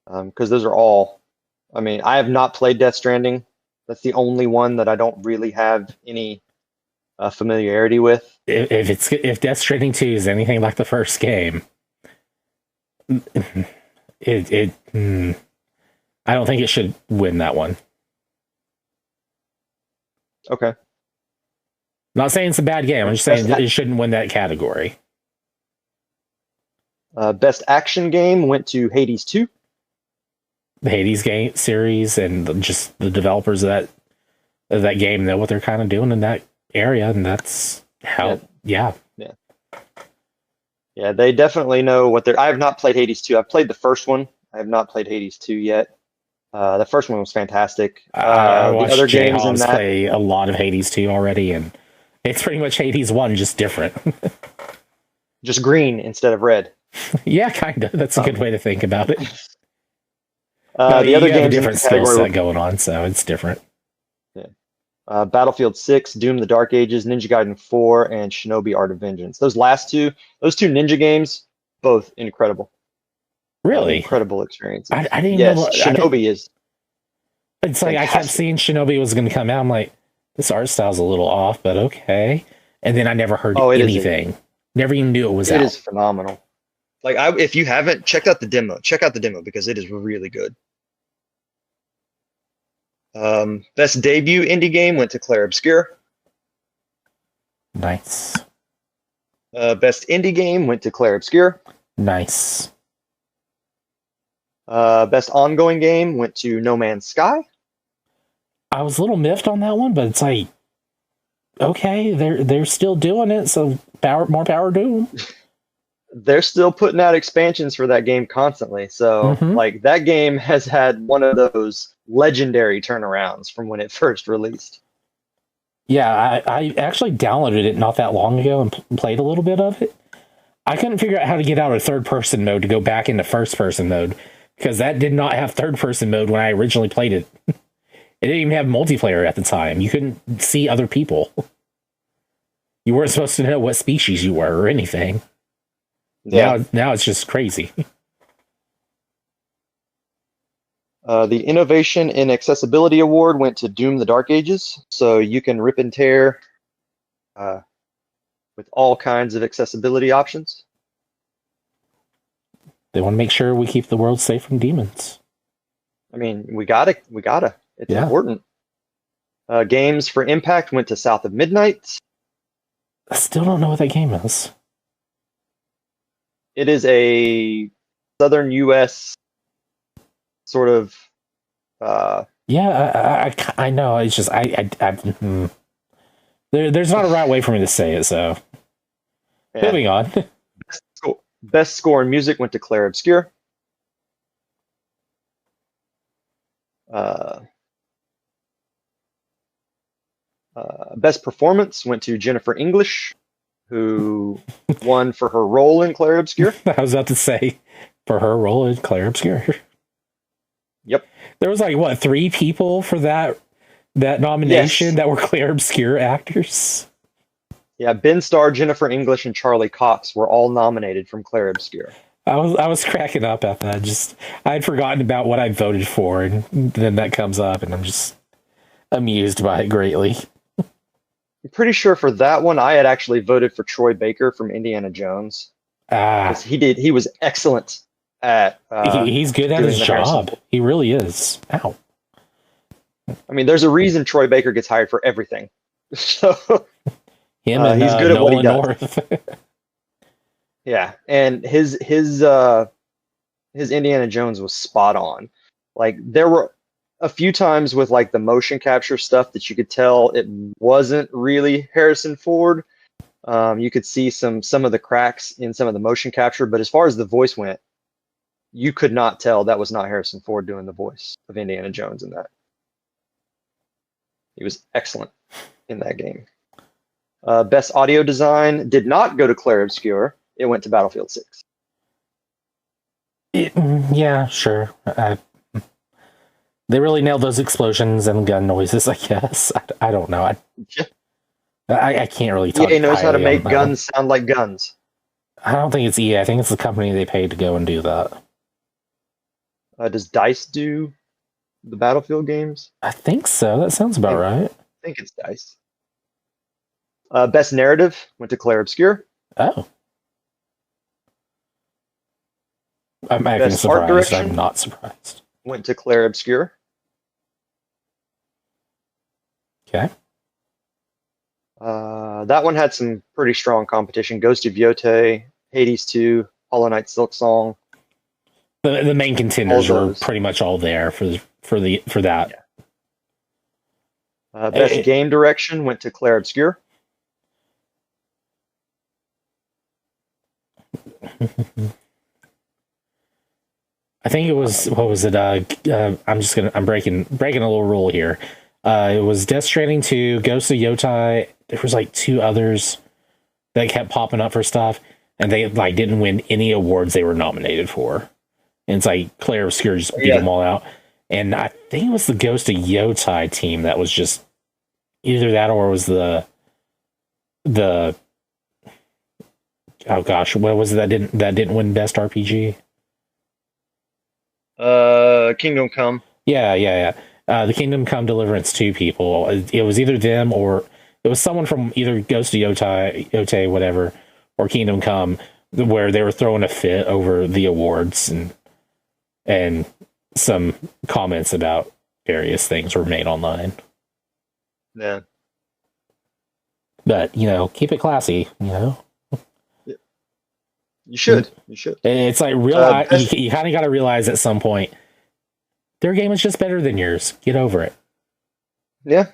Because those are all. I mean, I have not played Death Stranding. That's the only one that I don't really have any familiarity with. If Death Stranding 2 is anything like the first game, I don't think it should win that one. Okay. Not saying it's a bad game. I'm just saying it shouldn't win that category. Best action game went to Hades 2. The Hades game series and just the developers of that game know what they're kind of doing in that area, and that's how. Yeah. They definitely know what they're. I have not played Hades 2. I've played the first one. I have not played Hades 2 yet. The first one was fantastic. I watched the other Jay games Hobbs in that play a lot of Hades 2 already, and it's pretty much Hades 1, just different. just green instead of red. Yeah, kind of. That's a good way to think about it. The other games different skill set going on, so it's different. Yeah. Battlefield 6, Doom: The Dark Ages, Ninja Gaiden 4, and Shinobi: Art of Vengeance. Those two Ninja games, both incredible. Really? Incredible experiences. I didn't yes, know. Shinobi is. It's like fantastic. I kept seeing Shinobi was going to come out. I'm like, this art style's a little off, but okay. And then I never heard anything. Never even knew it was out. It is phenomenal. Like, if you haven't checked out the demo, because it is really good. Best debut indie game went to Clair Obscur. Nice. Best indie game went to Clair Obscur. Nice. Best ongoing game went to No Man's Sky. I was a little miffed on that one, but it's like, okay, they're still doing it, so more power to them. They're still putting out expansions for that game constantly. So, like, that game has had one of those legendary turnarounds from when it first released. Yeah, I actually downloaded it not that long ago and played a little bit of it. I couldn't figure out how to get out of third-person mode to go back into first-person mode, because that did not have third-person mode when I originally played it. It didn't even have multiplayer at the time. You couldn't see other people. You weren't supposed to know what species you were or anything. Yeah. Now it's just crazy. The Innovation in Accessibility Award went to Doom: The Dark Ages. So you can rip and tear with all kinds of accessibility options. They want to make sure we keep the world safe from demons. I mean, we gotta. It's important. Games for Impact went to South of Midnight. I still don't know what that game is. It is a southern U.S. sort of. I know. It's just there's not a right way for me to say it. So, moving on. Best score in music went to Clair Obscur. Best performance went to Jennifer English, who won for her role in Clair Obscur. I was about to say, for her role in Clair Obscur. Yep. There was like what 3 people for that nomination Yes. that were clear obscure actors. Yeah, Ben Starr, Jennifer English, and Charlie Cox were all nominated from Claire Obscure. I was cracking up at that. Just I had forgotten about what I voted for, and then that comes up, and I'm just amused by it greatly. I'm pretty sure for that one, I had actually voted for Troy Baker from Indiana Jones because Ah, he was excellent at he's good at doing his the Harrison job. Ford. He really is. Ow. I mean, there's a reason Troy Baker gets hired for everything. So Him and he's good at what he Nolan does. North. Yeah, and his Indiana Jones was spot on. Like there were a few times with like the motion capture stuff that you could tell it wasn't really Harrison Ford. You could see some of the cracks in some of the motion capture, but as far as the voice went, you could not tell that was not Harrison Ford doing the voice of Indiana Jones in that. He was excellent in that game. Best audio design did not go to Claire Obscure. It went to Battlefield 6. Yeah, sure. They really nailed those explosions and gun noises, I guess. I don't know. I can't really talk EA knows how to highly on make that one. guns sound like guns. I don't think it's EA. I think it's the company they paid to go and do that. Does DICE do the Battlefield games? I think so. That sounds about right. I think it's DICE. Best narrative went to Claire Obscure. Oh. I'm acting Best art surprised. direction I'm not surprised. went to Claire Obscure. Okay. That one had some pretty strong competition. Ghost of Yotei, Hades 2, Hollow Knight Silk Song. The main contenders All were those. pretty much all there for that. Best game direction went to Claire Obscure. I think it was what was it? I'm breaking a little rule here. It was Death Stranding 2, Ghost of Yotai. There was like 2 others that kept popping up for stuff, and they like didn't win any awards they were nominated for. And it's like Claire Obscure just beat them all out. And I think it was the Ghost of Yotai team that was just either that or it was the oh gosh, what was it that didn't win Best RPG? Kingdom Come. Yeah. The Kingdom Come Deliverance 2 people. It was either them or it was someone from either Ghost of Yotai, whatever, or Kingdom Come, where they were throwing a fit over the awards and some comments about various things were made online. Yeah. But, keep it classy, You should. You should. It's like you kind of got to realize at some point their game is just better than yours. Get over it. Yeah.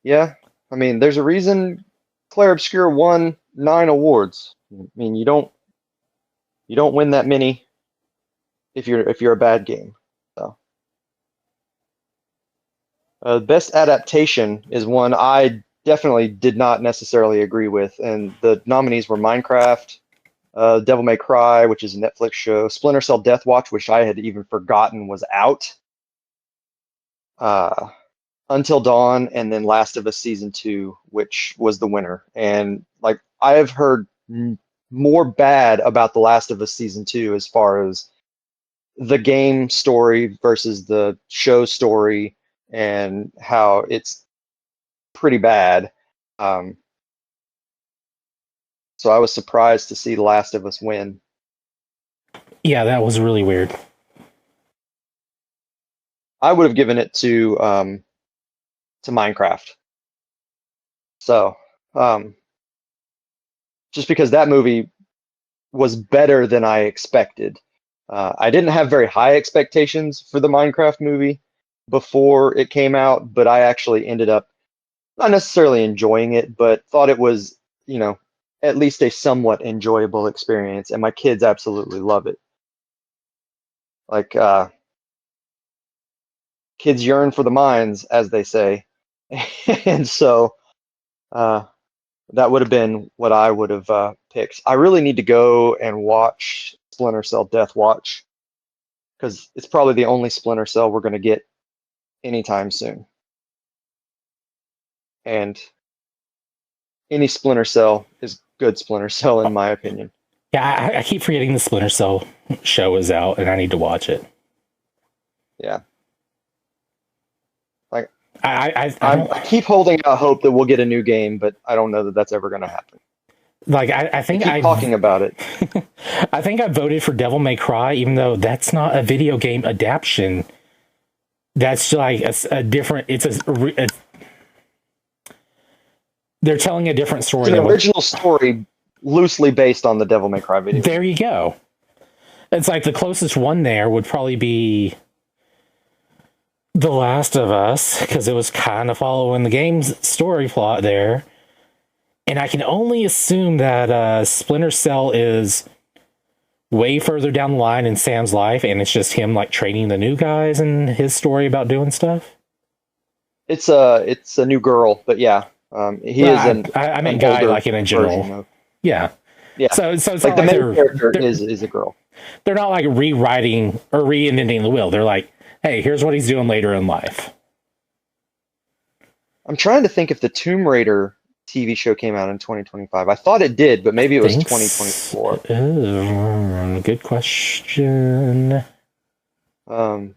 Yeah. I mean, there's a reason Claire Obscure won 9 awards. I mean, you don't win that many if you're a bad game. So, best adaptation is one I definitely did not necessarily agree with, and the nominees were Minecraft, Devil May Cry, which is a Netflix show, Splinter Cell Death Watch, which I had even forgotten was out, Until Dawn, and then Last of Us Season 2, which was the winner. And like I have heard more bad about The Last of Us Season 2 as far as the game story versus the show story and how it's pretty bad. So I was surprised to see The Last of Us win. Yeah, that was really weird. I would have given it to Minecraft. So just because that movie was better than I expected. I didn't have very high expectations for the Minecraft movie before it came out, but I actually ended up not necessarily enjoying it, but thought it was, at least a somewhat enjoyable experience, and my kids absolutely love it. Like, kids yearn for the mines, as they say, and so that would have been what I would have picked. I really need to go and watch Splinter Cell Death Watch because it's probably the only Splinter Cell we're going to get anytime soon. And any Splinter Cell is good Splinter Cell, in my opinion. Yeah, I keep forgetting the Splinter Cell show is out, and I need to watch it. Yeah. Like, I keep holding out hope that we'll get a new game, but I don't know that that's ever going to happen. Like, I think I keep talking about it. I think I voted for Devil May Cry, even though that's not a video game adaptation. That's like a different. They're telling a different story. It's an original story, loosely based on the Devil May Cry video. There you go. It's like the closest one there would probably be The Last of Us, because it was kind of following the game's story plot there. And I can only assume that Splinter Cell is way further down the line in Sam's life, and it's just him like training the new guys and his story about doing stuff. It's a new girl, but yeah, he is an. I meant guy like in a general. Yeah. So it's like the main character is a girl. They're not like rewriting or reinventing the wheel. They're like, hey, here's what he's doing later in life. I'm trying to think if the Tomb Raider TV show came out in 2025. I thought it did, but maybe it was 2024. Good question. But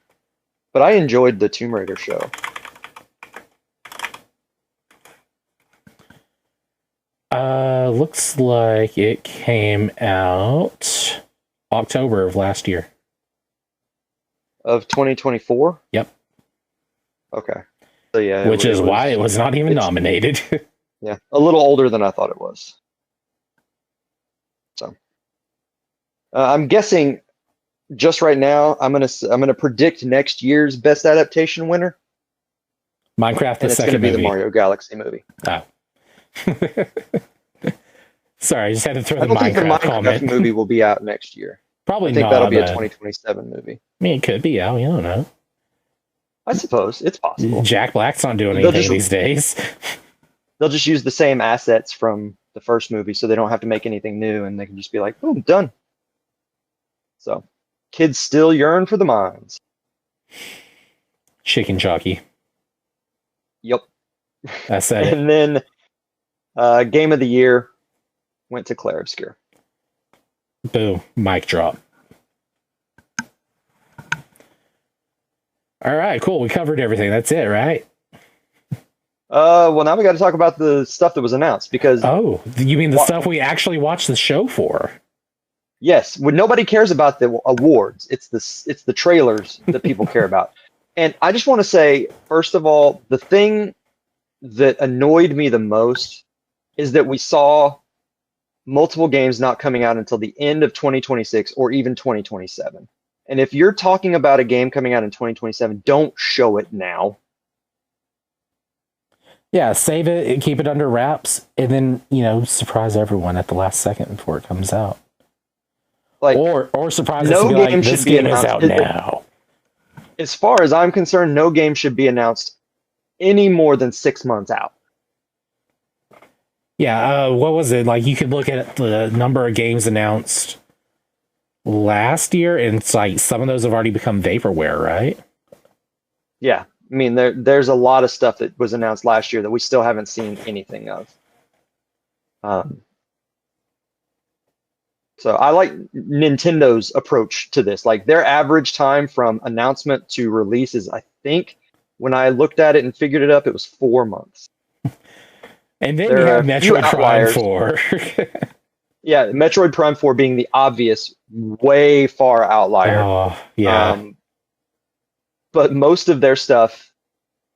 I enjoyed the Tomb Raider show. Looks like it came out October of last year. Of 2024? Yep. Okay. So yeah, which is why it was not even nominated. Yeah, a little older than I thought it was. So, I'm guessing just right now, I'm gonna predict next year's best adaptation winner. Minecraft, the and it's second gonna be movie. The Mario Galaxy movie. Oh. Sorry, I just had to throw I the don't think the Minecraft comment. movie will be out next year. Probably I think not. that'll be a 2027 movie. I mean, it could be out. You don't know. I suppose it's possible. Jack Black's not doing anything these days. They'll just use the same assets from the first movie, so they don't have to make anything new, and they can just be like, boom, done. So, kids still yearn for the mines. Chicken jockey. Yep. I said it. And then, Game of the Year went to Claire Obscure. Boom. Mic drop. All right, cool. We covered everything. That's it, right? Well, now we got to talk about the stuff that was announced because. Oh, you mean the stuff we actually watched the show for? Yes, when nobody cares about the awards, it's the trailers that people care about. And I just want to say, first of all, the thing that annoyed me the most is that we saw multiple games not coming out until the end of 2026 or even 2027. And if you're talking about a game coming out in 2027, don't show it now. Yeah, save it and keep it under wraps, and then, surprise everyone at the last second before it comes out. Like, or surprise us and be like, this game is out now. As far as I'm concerned, no game should be announced any more than 6 months out. Yeah, what was it? Like, you could look at the number of games announced last year, and it's like some of those have already become vaporware, right? Yeah. I mean, there's a lot of stuff that was announced last year that we still haven't seen anything of. So I like Nintendo's approach to this. Like, their average time from announcement to release is, I think, when I looked at it and figured it up, it was 4 months. And then you have Metroid Prime 4. Yeah, Metroid Prime 4 being the obvious, way far outlier. Oh, yeah. But most of their stuff,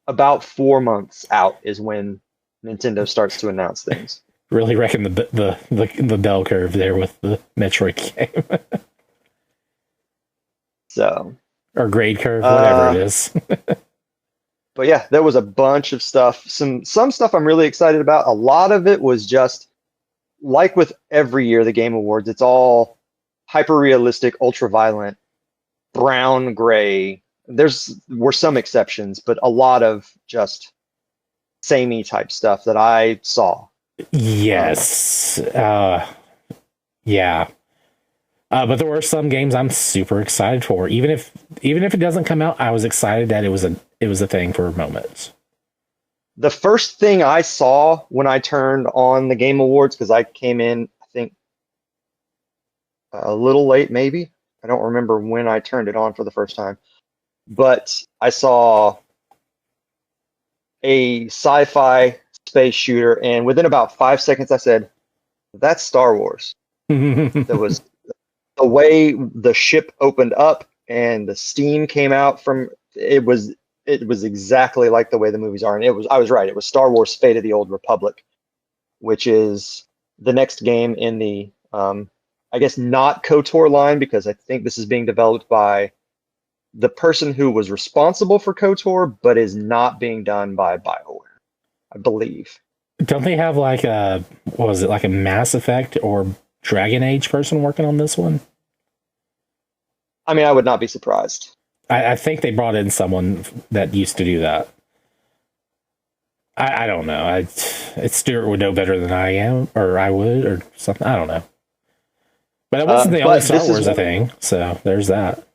about 4 months out, is when Nintendo starts to announce things. Really wrecking the bell curve there with the Metroid game. So, or grade curve, whatever it is. But yeah, there was a bunch of stuff. Some stuff I'm really excited about. A lot of it was just like with every year the Game Awards. It's all hyper realistic, ultra violent, brown, gray. Were some exceptions, but a lot of just samey type stuff that I saw. Yes. Yeah. But there were some games I'm super excited for. Even if it doesn't come out, I was excited that it was a thing for moments. The first thing I saw when I turned on the Game Awards, because I came in, I think, a little late, maybe. I don't remember when I turned it on for the first time, but I saw a sci-fi space shooter, and within about 5 seconds, I said, "That's Star Wars." That was the way the ship opened up and the steam came out from it. Was exactly like the way the movies are, and I was right. It was Star Wars: Fate of the Old Republic, which is the next game in the I guess not KOTOR line, because I think this is being developed by the person who was responsible for KOTOR, but is not being done by BioWare, I believe. Don't they have like a, what was it, like a Mass Effect or Dragon Age person working on this one? I mean, I would not be surprised. I think they brought in someone that used to do that. I don't know. Stuart would know better than I am, or I would, or something. I don't know. But it wasn't the only Star Wars thing, so there's that.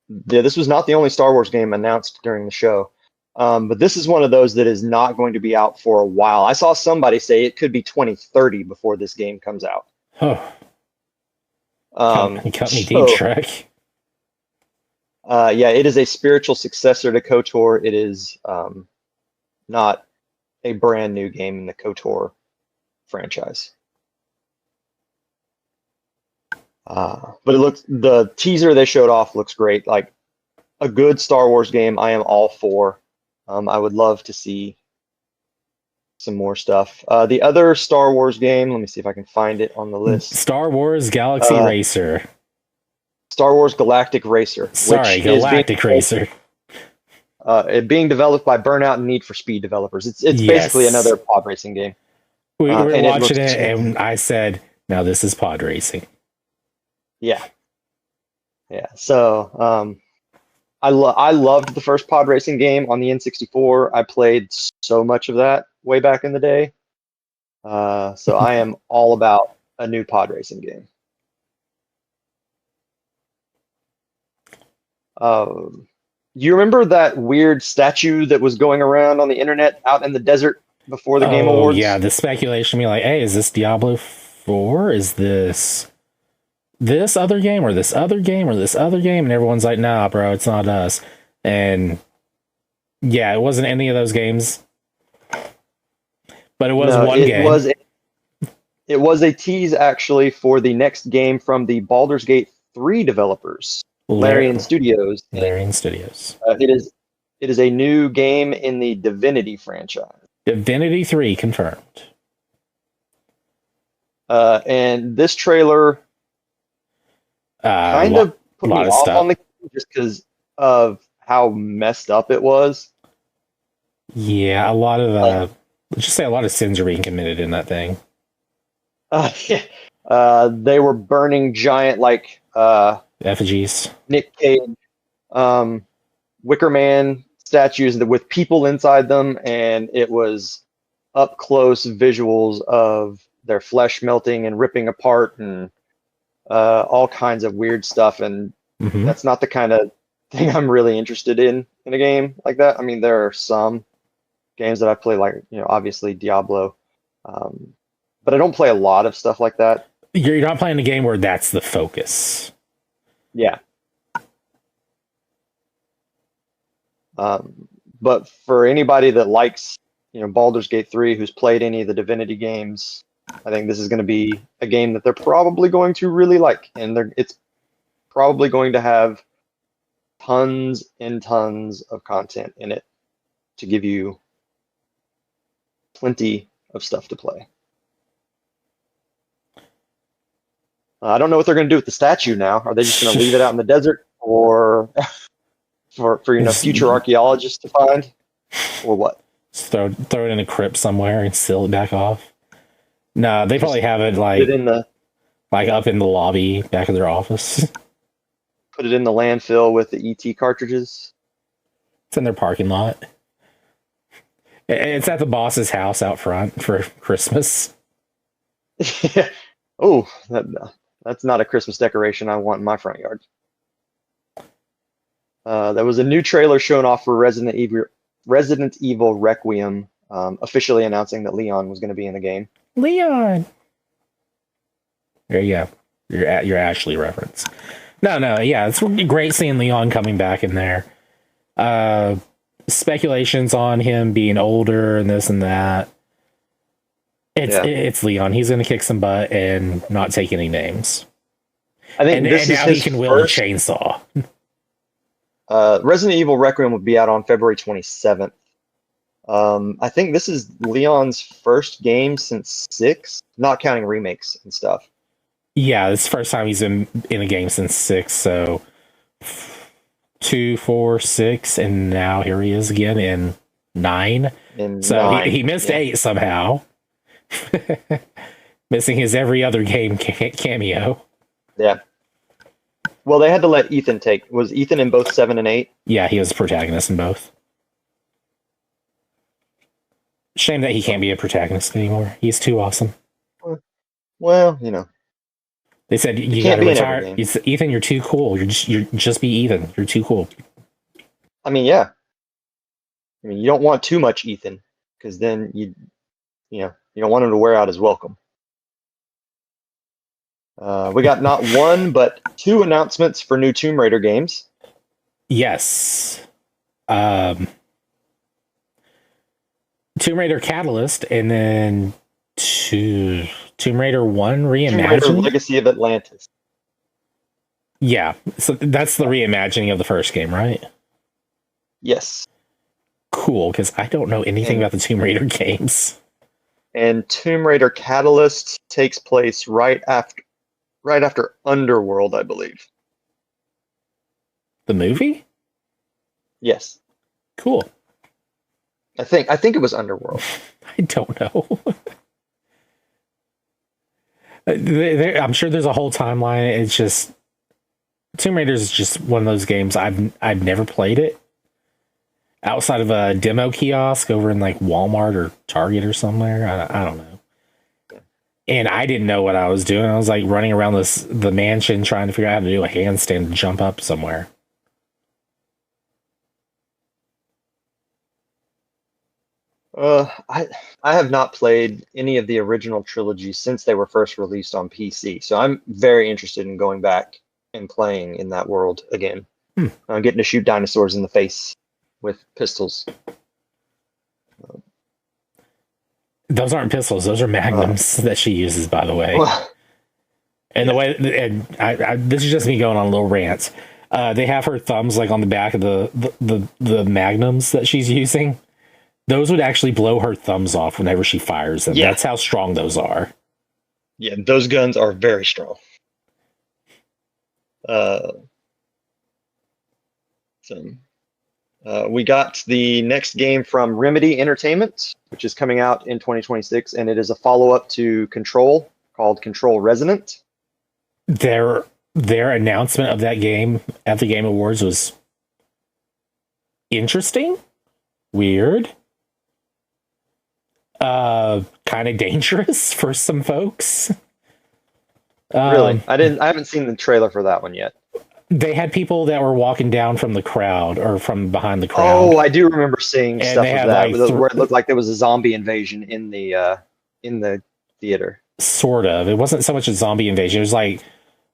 This was not the only Star Wars game announced during the show. But this is one of those that is not going to be out for a while. I saw somebody say it could be 2030 before this game comes out. Oh. You cut me deep, Shrek. Yeah, it is a spiritual successor to KOTOR. It is not a brand new game in the KOTOR franchise. But the teaser they showed off looks great. Like a good Star Wars game, I am all for. I would love to see some more stuff. The other Star Wars game, let me see if I can find it on the list. Star Wars Galaxy Racer. Star Wars Galactic Racer. Sorry, Galactic Racer. It being developed by Burnout and Need for Speed developers. It's basically another pod racing game. We were watching it, and I said, "Now this is pod racing." Yeah. So I loved the first pod racing game on the N64. I played so much of that way back in the day. So I am all about a new pod racing game. You remember that weird statue that was going around on the internet out in the desert before the Game Awards? Yeah, the speculation be like, hey, is this Diablo 4? Is this other game or this other game or this other game? And everyone's like, nah, bro, it's not us. And yeah, it wasn't any of those games. But it was one game. It was a tease, actually, for the next game from the Baldur's Gate 3 developers. Larian Studios. It is a new game in the Divinity franchise. Divinity 3 confirmed. And this trailer kind of put me off on the game just because of how messed up it was. Yeah, a lot of let's just say a lot of sins are being committed in that thing. They were burning giant effigies, Nick Cage, Wicker Man statues with people inside them, and it was up close visuals of their flesh melting and ripping apart and all kinds of weird stuff. And that's not the kind of thing I'm really interested in a game like that. I mean, there are some games that I play, like, obviously Diablo, but I don't play a lot of stuff like that. You're not playing a game where that's the focus. Yeah. But for anybody that likes, Baldur's Gate 3, who's played any of the Divinity games, I think this is going to be a game that they're probably going to really like. And it's probably going to have tons and tons of content in it to give you plenty of stuff to play. I don't know what they're going to do with the statue now. Are they just going to leave it out in the desert, or for future archaeologists to find, or what? Just throw it in a crypt somewhere and seal it back off. No, they probably have it like up in the lobby back of their office. Put it in the landfill with the ET cartridges. It's in their parking lot. It's at the boss's house out front for Christmas. Yeah. Oh, That's not a Christmas decoration I want in my front yard. There was a new trailer shown off for Resident Evil Requiem, officially announcing that Leon was going to be in the game. Leon. There you go. Your Ashley reference. No, yeah, it's great seeing Leon coming back in there. Speculations on him being older and this and that. It's Leon. He's going to kick some butt and not take any names. I think and this is now his he can wield a chainsaw. Resident Evil Requiem would be out on February 27th. I think this is Leon's first game since 6, not counting remakes and stuff. Yeah, this is the first time he's in a game since 6, so 2, 4, 6, and now here he is again in 9. He missed 8 somehow. Missing his every other game cameo. Yeah. Well, they had to let Ethan take. Was Ethan in both 7 and 8? Yeah, he was a protagonist in both. Shame that he can't be a protagonist anymore. He's too awesome. Well, you know. They said you gotta retire. Ethan, you're too cool. You're just be Ethan. You're too cool. I mean, yeah. I mean, you don't want too much Ethan, because then you don't want him to wear out his welcome. We got not one, but 2 announcements for new Tomb Raider games. Yes. Tomb Raider Catalyst, and then Tomb Raider 1 Reimagined. Tomb Raider Legacy of Atlantis. Yeah, so that's the reimagining of the first game, right? Yes. Cool, because I don't know anything about the Tomb Raider games. And Tomb Raider Catalyst takes place right after Underworld, I believe. The movie? Yes. Cool. I think it was Underworld. I don't know. I'm sure there's a whole timeline. It's just Tomb Raider is just one of those games I've never played it outside of a demo kiosk over in like Walmart or Target or somewhere. I don't know. And I didn't know what I was doing. I was like running around the mansion trying to figure out how to do a handstand to jump up somewhere. I have not played any of the original trilogy since they were first released on PC, so I'm very interested in going back and playing in that world again. I'm getting to shoot dinosaurs in the face with pistols. Those aren't pistols; those are magnums that she uses, by the way. And the way, this is just me going on a little rant. They have her thumbs like on the back of the magnums that she's using. Those would actually blow her thumbs off whenever she fires them. Yeah. That's how strong those are. Yeah, those guns are very strong. We got the next game from Remedy Entertainment, which is coming out in 2026, and it is a follow-up to Control called Control Resonant. Their announcement of that game at the Game Awards was interesting, weird, kind of dangerous for some folks. Really? I haven't seen the trailer for that one yet. They had people that were walking down from the crowd or from behind the crowd. Oh, I do remember seeing stuff of that where it looked like there was a zombie invasion in the theater. Sort of. It wasn't so much a zombie invasion. It was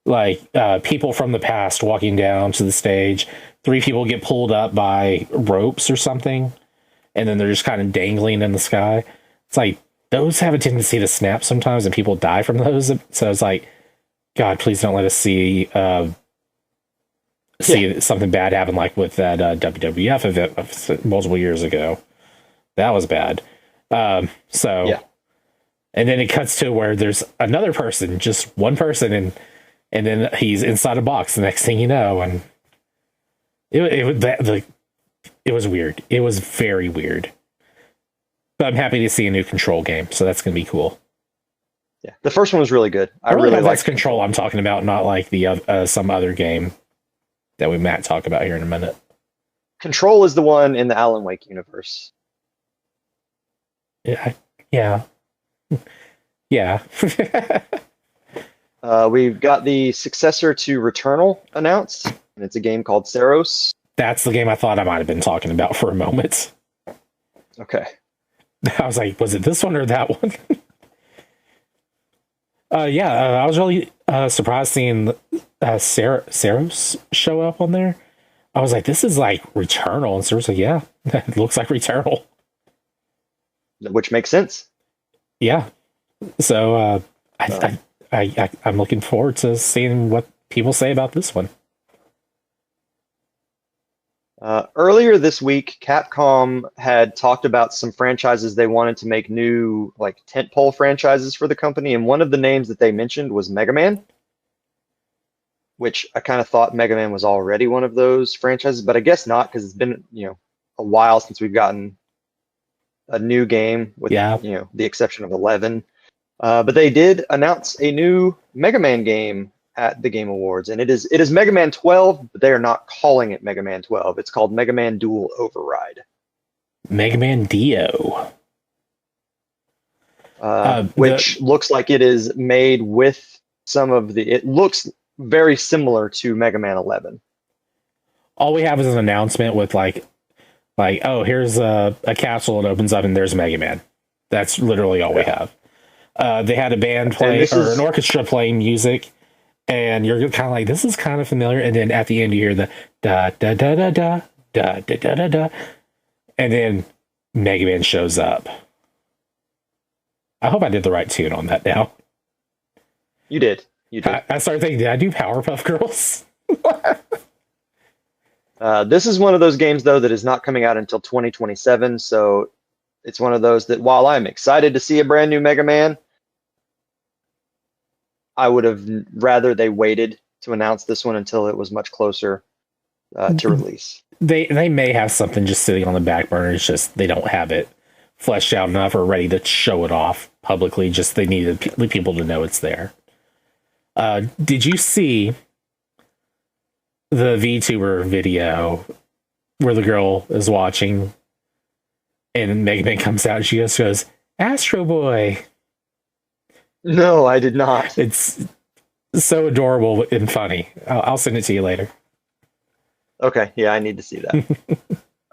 like people from the past walking down to the stage. 3 people get pulled up by ropes or something, and then they're just kind of dangling in the sky. It's like those have a tendency to snap sometimes, and people die from those. So it's like, God, please don't let us see something bad happen like with that WWF event multiple years ago. That was bad. And then it cuts to where there's another person, just one person, and then he's inside a box the next thing you know, and it was weird. It was very weird. But I'm happy to see a new Control game, so that's going to be cool. Yeah, the first one was really good. I really hope that's Control I'm talking about, not like the some other game that we might talk about here in a minute. Control is the one in the Alan Wake universe. Yeah. Yeah. We've got the successor to Returnal announced, and it's a game called Seros. That's the game I thought I might have been talking about for a moment. Okay. I was like, was it this one or that one? I was really surprised seeing Seros show up on there. I was like, this is like Returnal. And Sarah's like, yeah, it looks like Returnal. Which makes sense. Yeah. So I'm looking forward to seeing what people say about this one. Earlier this week, Capcom had talked about some franchises they wanted to make new, like, tentpole franchises for the company, and one of the names that they mentioned was Mega Man, which I kind of thought Mega Man was already one of those franchises, but I guess not, because it's been, a while since we've gotten a new game with, the exception of 11. But they did announce a new Mega Man game at the Game Awards, and it is Mega Man 12, but they are not calling it Mega Man 12. It's called Mega Man Dual Override. Mega Man Dio. Which looks like it is made with it looks very similar to Mega Man 11. All we have is an announcement with like, oh, here's a capsule that opens up and there's Mega Man. That's literally all we have. They had a band play an orchestra playing music, and you're kind of like, this is kind of familiar. And then at the end, you hear the da da da da da da da da da da, and then Mega Man shows up. I hope I did the right tune on that now. You did. You did. I started thinking, did I do Powerpuff Girls? This is one of those games, though, that is not coming out until 2027. So it's one of those that, while I'm excited to see a brand new Mega Man, I would have rather they waited to announce this one until it was much closer to release. They may have something just sitting on the back burner. It's just they don't have it fleshed out enough or ready to show it off publicly. Just they needed people to know it's there. Did you see the VTuber video where the girl is watching and Mega Man comes out and she just goes, Astro Boy? No, I did not. It's so adorable and funny. I'll send it to you later. Okay, yeah, I need to see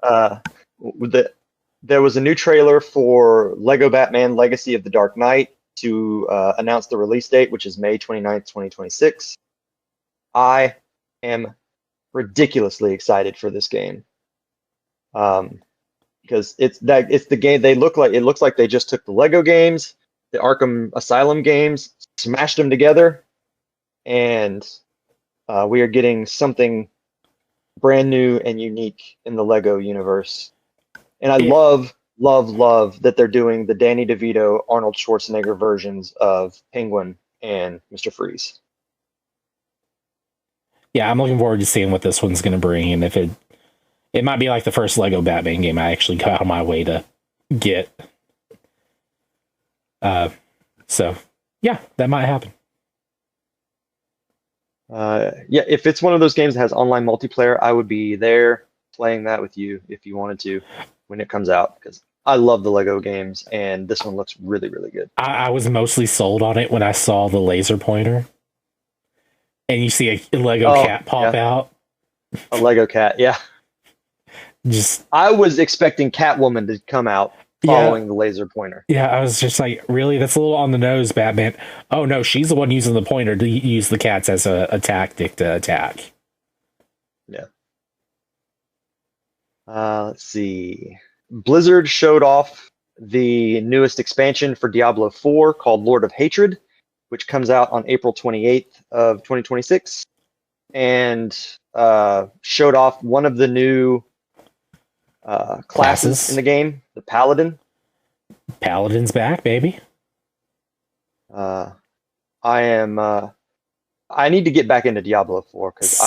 that. There was a new trailer for Lego Batman Legacy of the Dark Knight to announce the release date, which is May 29th, 2026. I am ridiculously excited for this game. Because it's the game it looks like they just took the Lego games, the Arkham Asylum games, smashed them together, and we are getting something brand new and unique in the Lego universe. And I love that they're doing the Danny DeVito, Arnold Schwarzenegger versions of Penguin and Mr. Freeze. Yeah, I'm looking forward to seeing what this one's going to bring, and if it might be like the first Lego Batman game I actually got on my way to get. So yeah, that might happen. Yeah, if it's one of those games that has online multiplayer, I would be there playing that with you if you wanted to when it comes out, because I love the Lego games, and this one looks really, really good. I was mostly sold on it when I saw the laser pointer, and you see a Lego cat pop out. A Lego cat, yeah. I was expecting Catwoman to come out following the laser pointer. Yeah, I was just like, really? That's a little on the nose, Batman. Oh no, she's the one using the pointer to use the cats as a tactic to attack. Yeah. Let's see. Blizzard showed off the newest expansion for Diablo 4 called Lord of Hatred, which comes out on April 28th of 2026, and showed off one of the new classes in the game, the Paladin. Paladin's back, baby. I need to get back into Diablo 4 because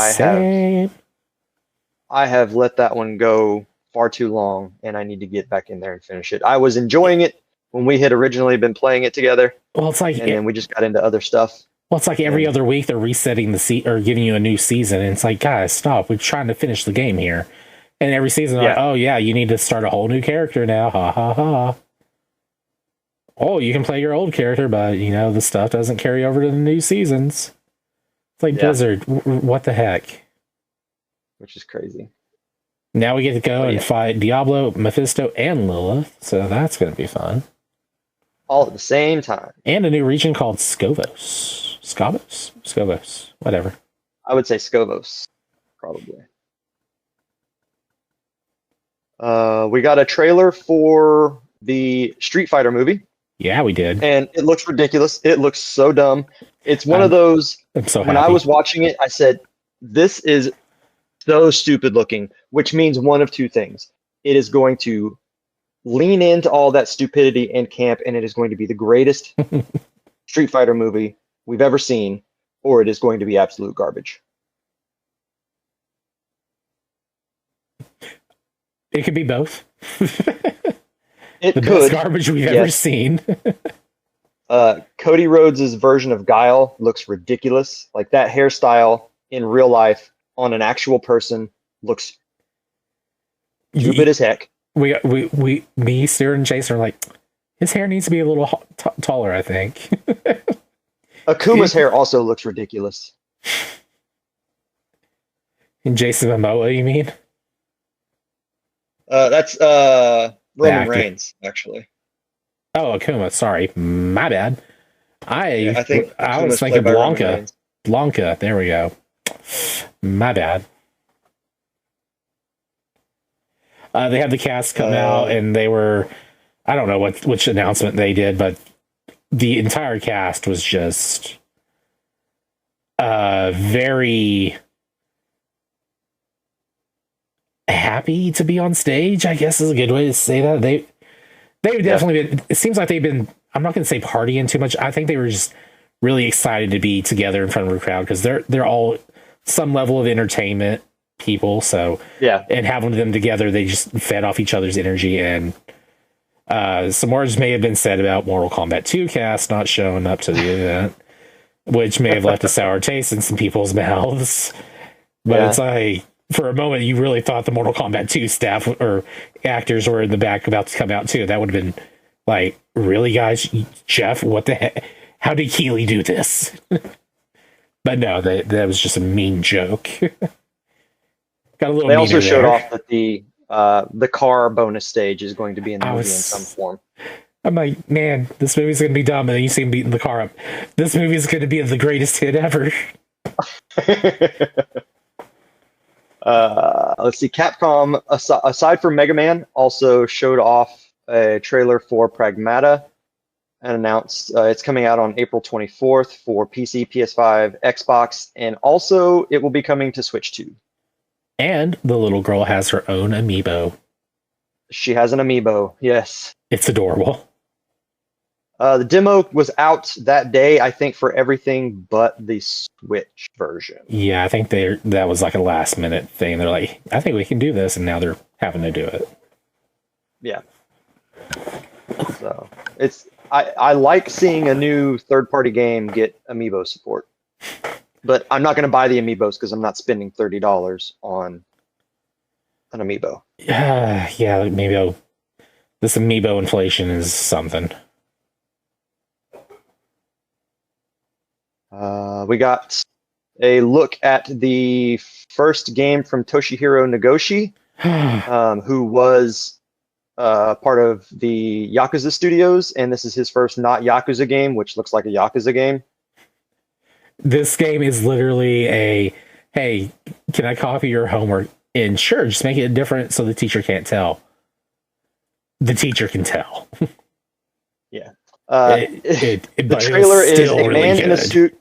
I have let that one go far too long, and I need to get back in there and finish it. I was enjoying it when we had originally been playing it together. Well, it's like, and then we just got into other stuff. Well, it's like every other week they're resetting or giving you a new season, and it's like, guys, stop. We're trying to finish the game here. And every season, like, oh yeah, you need to start a whole new character now. Ha ha ha. Oh, you can play your old character, but the stuff doesn't carry over to the new seasons. It's like Blizzard. What the heck? Which is crazy. Now we get to go and fight Diablo, Mephisto, and Lilith, so that's going to be fun. All at the same time. And a new region called Scovos. Scovos, whatever. I would say Scovos, probably. We got a trailer for the Street Fighter movie. Yeah, we did. And it looks ridiculous. It looks so dumb. It's one of those, I'm so when happy. I was watching it, I said, this is so stupid looking, which means one of two things. It is going to lean into all that stupidity and camp, and it is going to be the greatest Street Fighter movie we've ever seen, or it is going to be absolute garbage. It could be both. It the could. Best garbage we've ever seen. Cody Rhodes' version of Guile looks ridiculous. Like, that hairstyle in real life on an actual person looks stupid as heck. Me, Steer, and Jason are like, his hair needs to be a little taller, I think. Akuma's hair also looks ridiculous. And Jason Momoa, you mean? That's Roman Reigns, actually. Oh, Akuma, sorry. My bad. I was Akuma's thinking Blanca. Blanca, there we go. My bad. They had the cast come out, and they were, I don't know which announcement they did, but the entire cast was just very happy to be on stage, I guess is a good way to say that. They've definitely been, it seems like they've been, I'm not going to say partying too much. I think they were just really excited to be together in front of a crowd, because they're all some level of entertainment people, so and having them together, they just fed off each other's energy. And some words may have been said about Mortal Kombat 2 cast not showing up to the event, which may have left a sour taste in some people's mouths. But it's like, for a moment, you really thought the Mortal Kombat 2 staff or actors were in the back about to come out too. That would have been like, really, guys? Jeff, what the heck? How did Keeley do this? But no, that was just a mean joke. Got a little. They also showed off that the car bonus stage is going to be in the movie in some form. I'm like, man, this movie's going to be dumb, and then you see him beating the car up. This movie is going to be the greatest hit ever. Let's see. Capcom, aside from Mega Man, also showed off a trailer for Pragmata and announced it's coming out on April 24th for PC, PS5, Xbox, and also it will be coming to Switch 2. And the little girl has her own amiibo. She has an amiibo, yes. It's adorable. The demo was out that day, I think, for everything but the Switch version. Yeah, I think that was like a last minute thing. They're like, I think we can do this, and now they're having to do it. Yeah. So I like seeing a new third-party game get amiibo support. But I'm not going to buy the amiibos because I'm not spending $30 on an amiibo. Yeah, maybe this amiibo inflation is something. We got a look at the first game from Toshihiro Nagoshi, who was part of the Yakuza studios, and this is his first not Yakuza game, which looks like a Yakuza game. This game is literally hey, can I copy your homework? And sure, just make it different so the teacher can't tell. The teacher can tell. Yeah. The trailer is a man in a suit.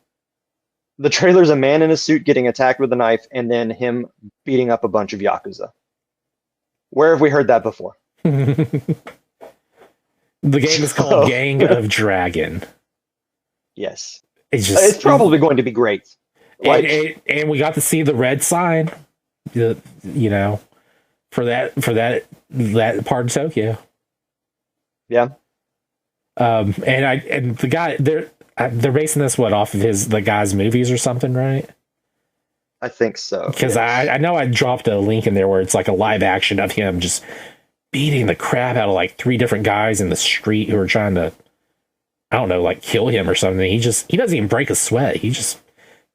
The trailer is a man in a suit getting attacked with a knife, and then him beating up a bunch of Yakuza. Where have we heard that before? The game is called Gang of Dragon. Yes. It's probably going to be great. And we got to see the red sign, for that part of Tokyo. Yeah. And the guy they're basing this off of the guy's movies or something, right? I think so. Because I know I dropped a link in there where it's like a live action of him just beating the crap out of like 3 different guys in the street who are trying to I don't know, like kill him or something. He doesn't even break a sweat. He just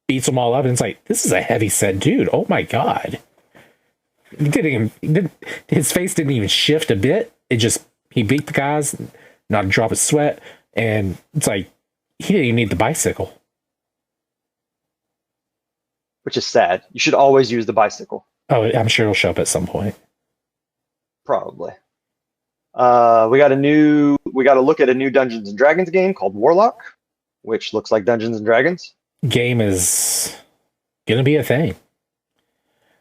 beats them all up, and it's like, this is a heavy set dude. Oh my god. His face didn't even shift a bit. He beat the guys, not a drop of sweat, and it's like he didn't even need the bicycle. Which is sad. You should always use the bicycle. Oh, I'm sure it'll show up at some point. Probably. We got to look at a new Dungeons and Dragons game called Warlock, which looks like Dungeons and Dragons. Game is gonna be a thing.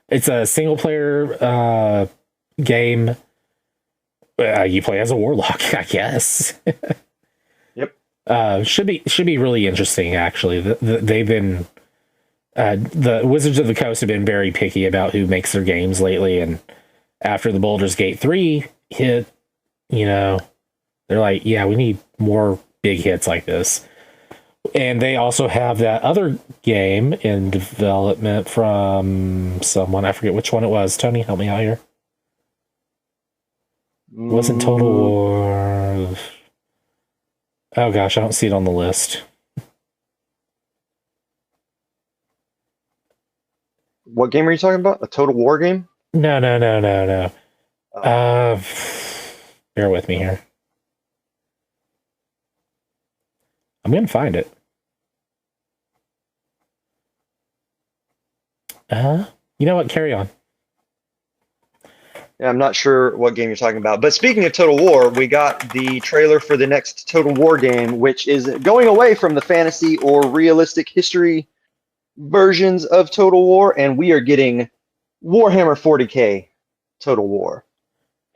It's a single player game. You play as a warlock, I guess. Yep. Should be really interesting. Actually, they've been the Wizards of the Coast have been very picky about who makes their games lately, and after the Baldur's Gate 3 hit, they're like, yeah, we need more big hits like this. And they also have that other game in development from someone. I forget which one it was. Tony, help me out here. It wasn't Total War. Oh gosh, I don't see it on the list. What game are you talking about? A Total War game? No. Bear with me here. I'm going to find it. You know what? Carry on. Yeah, I'm not sure what game you're talking about. But speaking of Total War, we got the trailer for the next Total War game, which is going away from the fantasy or realistic history versions of Total War, and we are getting Warhammer 40K Total War.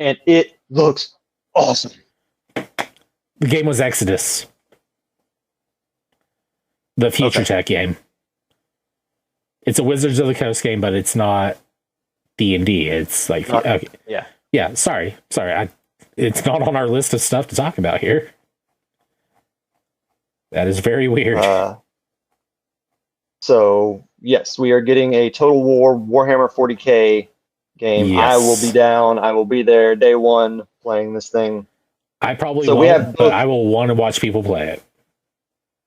And it looks awesome. The game was Exodus. The Future Tech game. It's a Wizards of the Coast game, but it's not D&D. It's like, okay. Yeah. Sorry. It's not on our list of stuff to talk about here. That is very weird. So yes, we are getting a Total War Warhammer 40K game. Yes. I will be down. I will be there day one playing this thing. I probably won't, but I will want to watch people play it.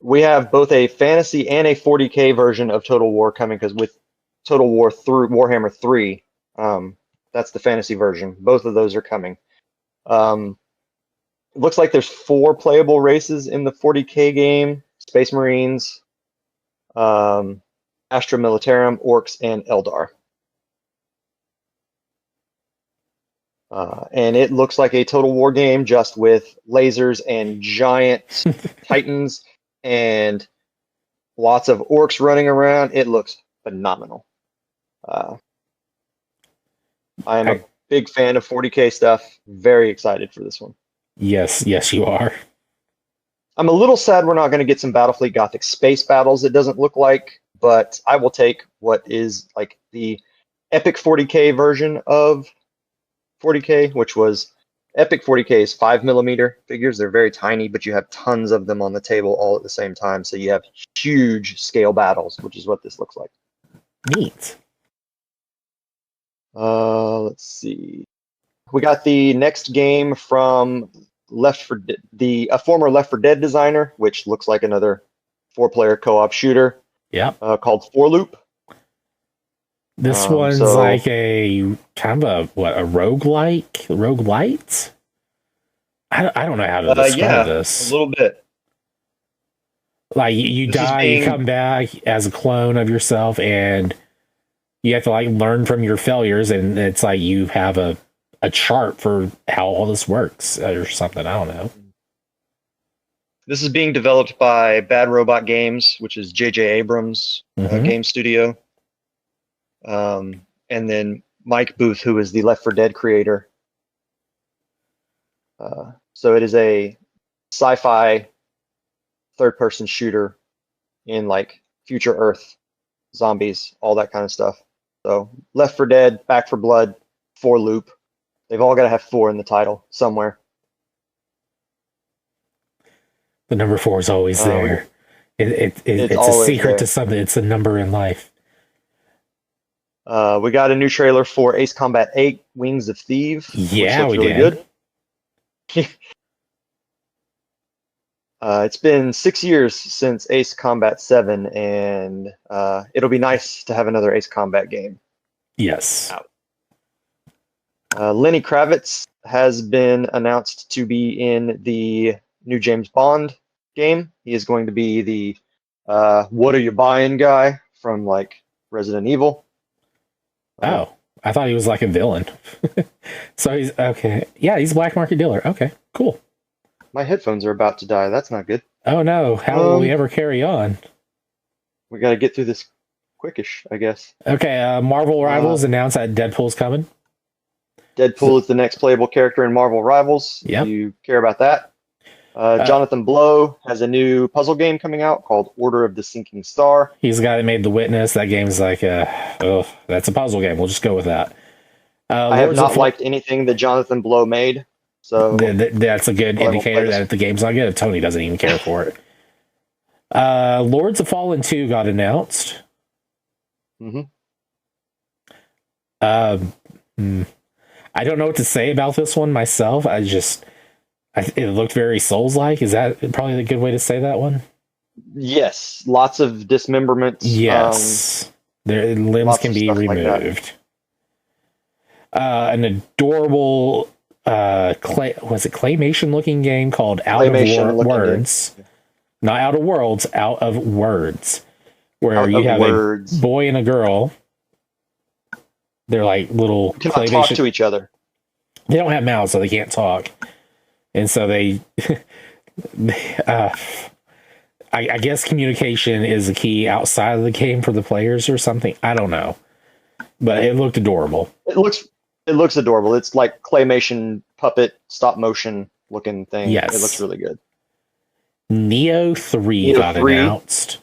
We have both a fantasy and a 40K version of Total War coming, because with Total War through Warhammer 3, that's the fantasy version. Both of those are coming. It looks like there's 4 playable races in the 40K game: Space Marines, Astra Militarum, Orcs, and Eldar. And it looks like a Total War game, just with lasers and giant titans and lots of orcs running around. It looks phenomenal. I am a big fan of 40K stuff. Very excited for this one. Yes, you are. I'm a little sad we're not going to get some Battlefleet Gothic space battles, it doesn't look like, but I will take what is like the epic 40K version of 40K, which was epic 40K is 5mm figures. They're very tiny, but you have tons of them on the table all at the same time. So you have huge scale battles, which is what this looks like. Neat. Let's see. We got the next game from a former Left 4 Dead designer, which looks like another 4-player co-op shooter. Yeah. Called 4 Loop. This one's like a kind of a roguelite? I don't know how to describe this. A little bit. Like you die, you come back as a clone of yourself, and you have to like learn from your failures, and it's like you have a chart for how all this works or something. I don't know. This is being developed by Bad Robot Games, which is J.J. Abrams' game studio. And then Mike Booth, who is the Left 4 Dead creator. So it is a sci-fi third-person shooter in like future Earth, zombies, all that kind of stuff. So Left 4 Dead, Back 4 Blood, 4 Loop. They've all got to have 4 in the title somewhere. The number 4 is always there. It's a secret there to something. It's a number in life. We got a new trailer for Ace Combat 8: Wings of Thieves. Yeah, which we looks really good. It's been 6 years since Ace Combat 7, and it'll be nice to have another Ace Combat game Yes. out. Lenny Kravitz has been announced to be in the new James Bond game. He is going to be the what are you buying guy from like Resident Evil. Oh, I thought he was like a villain. So he's okay. Yeah, he's a black market dealer. Okay, cool. My headphones are about to die. That's not good. Oh no, how will we ever carry on? We got to get through this quickish, I guess. Okay, Marvel Rivals announced that Deadpool's coming. Deadpool is the next playable character in Marvel Rivals. Yep. If you care about that. Jonathan Blow has a new puzzle game coming out called Order of the Sinking Star. He's the guy that made The Witness. That game's like, that's a puzzle game. We'll just go with that. I have not liked anything that Jonathan Blow made. So that's a good indicator that the game's not good if Tony doesn't even care for it. Lords of Fallen 2 got announced. Mm-hmm. I don't know what to say about this one myself. It looked very Souls-like. Is that probably a good way to say that one? Yes, lots of dismemberments. Yes, their limbs can be removed. An adorable claymation-looking game called Out of Words. Not Out of Worlds, Out of Words. Where you have a boy and a girl. They're like little cannot talk to each other. They don't have mouths, so they can't talk. And so I guess communication is a key outside of the game for the players or something. I don't know. But it looked adorable. It looks adorable. It's like claymation puppet stop motion looking thing. Yes. It looks really good. Neo 3 got announced.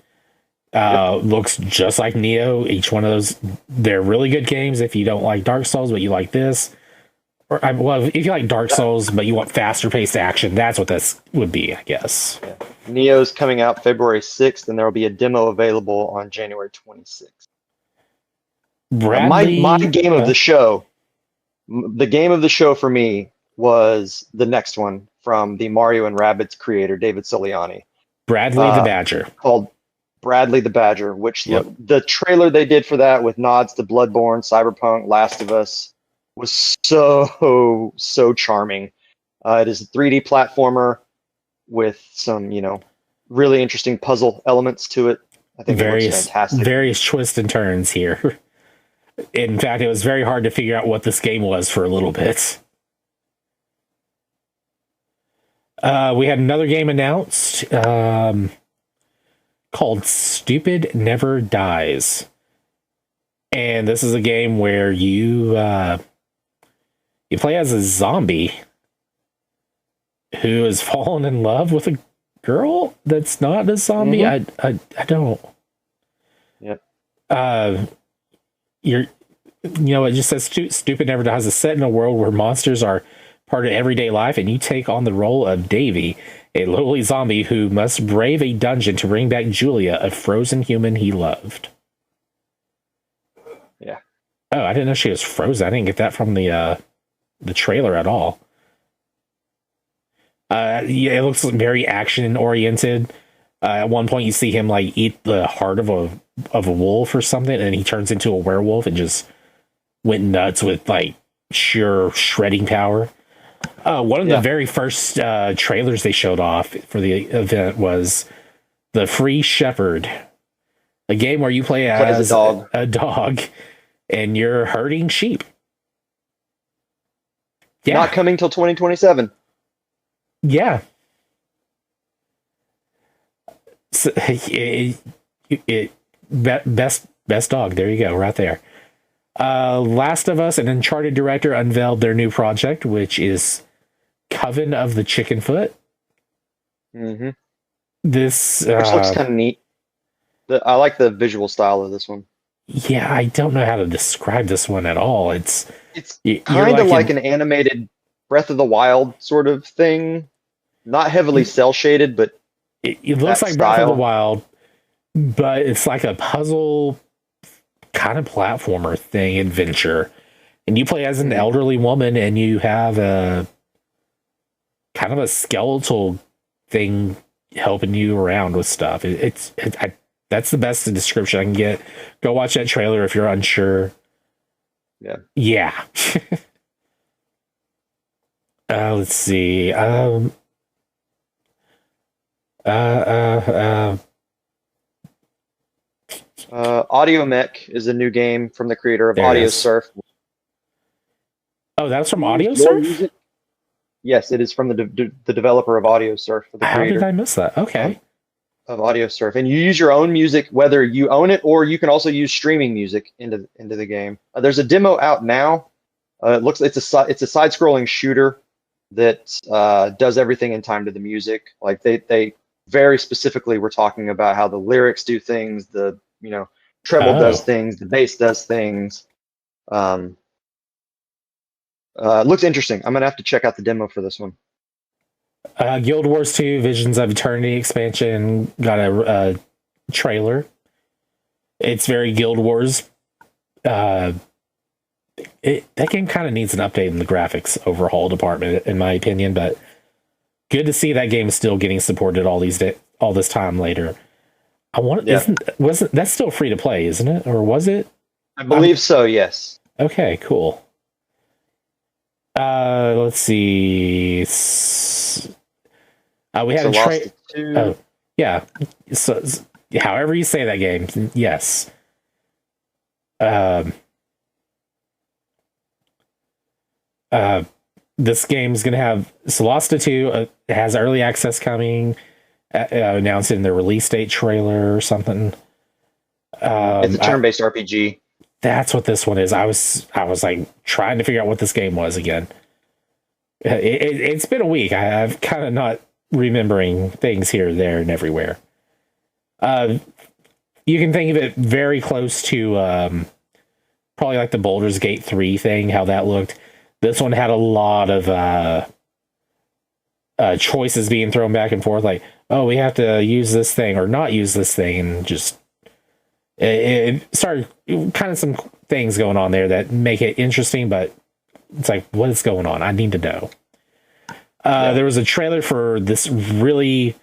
Looks just like Neo. Each one of those, they're really good games if you don't like Dark Souls, but you like this. Or if you like Dark Souls, but you want faster paced action, that's what this would be, I guess. Yeah. Neo's coming out February 6th, and there will be a demo available on January 26th. My game of the show, the game of the show for me was the next one from the Mario and Rabbids creator, David Soliani. Bradley the Badger. Called Bradley the Badger, which the trailer they did for that with nods to Bloodborne, Cyberpunk, Last of Us was so charming. It is a 3D platformer with some, really interesting puzzle elements to it. I think it looks fantastic. Various twists and turns here. In fact, it was very hard to figure out what this game was for a little bit. We had another game announced called Stupid Never Dies. And this is a game where you play as a zombie who has fallen in love with a girl that's not a zombie. Mm-hmm. I don't. Yep. It just says Stupid Never Dies is set in a world where monsters are part of everyday life, and you take on the role of Davy, a lowly zombie who must brave a dungeon to bring back Julia, a frozen human he loved. Yeah. Oh, I didn't know she was frozen. I didn't get that from the trailer at all. It looks very action oriented. At one point, you see him like eat the heart of a wolf or something, and he turns into a werewolf and just went nuts with like sheer shredding power. One of the very first trailers they showed off for the event was The Free Shepherd, a game where you play as a dog and you're herding sheep. Yeah. Not coming till 2027. Yeah. So, best dog. There you go, right there. Last of Us and Uncharted director unveiled their new project, which is Coven of the Chickenfoot. Mm-hmm. Which looks kind of neat. I like the visual style of this one. Yeah, I don't know how to describe this one at all. It's kind of like an animated Breath of the Wild sort of thing. Not heavily cell shaded, but it looks like Breath of the Wild, but it's like a puzzle kind of platformer thing, adventure. And you play as an elderly woman, and you have a kind of a skeletal thing helping you around with stuff. That's the best description I can get. Go watch that trailer if you're unsure. Yeah. Yeah. Let's see. Audio Mech is a new game from the creator of Audio Surf. Oh, that was from Audio Surf? Yes, it is from the developer of Audio Surf. How did I miss that? Okay. Of Audio Surf, and you use your own music, whether you own it or you can also use streaming music into the game. There's a demo out now. It's a side-scrolling shooter that does everything in time to the music. Like they very specifically were talking about how the lyrics do things, the treble does things, the bass does things. Looks interesting. I'm gonna have to check out the demo for this one. Guild Wars 2 Visions of Eternity expansion got a trailer. It's very Guild Wars. That game kind of needs an update in the graphics overhaul department, in my opinion, but good to see that game is still getting supported all this time later. Wasn't that's still free to play, isn't it? Or was it? I believe so, yes. Okay, cool. Let's see. We had a trailer. Oh, yeah. So, however you say that game, yes. This game's gonna have Solasta 2. It has early access coming. Announced in the release date trailer or something. It's a turn-based RPG. That's what this one is. I was like trying to figure out what this game was again. It's been a week. I've kind of not remembering things here, there, and everywhere. You can think of it very close to probably like the Baldur's Gate 3 thing, how that looked. This one had a lot of choices being thrown back and forth, like, oh, we have to use this thing or not use this thing, and just it started kind of some things going on there that make it interesting, but it's like, what is going on? I need to know. There was a trailer for this really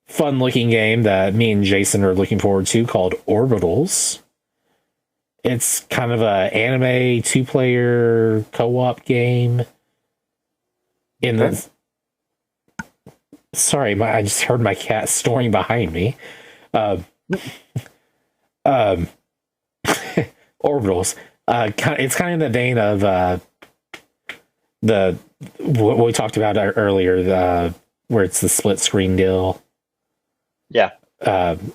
fun looking game that me and Jason are looking forward to called Orbitals. It's kind of a anime 2-player co-op game. Sorry, I just heard my cat snoring behind me. Orbitals. It's kind of in the vein of what we talked about earlier, where it's the split screen deal. Yeah.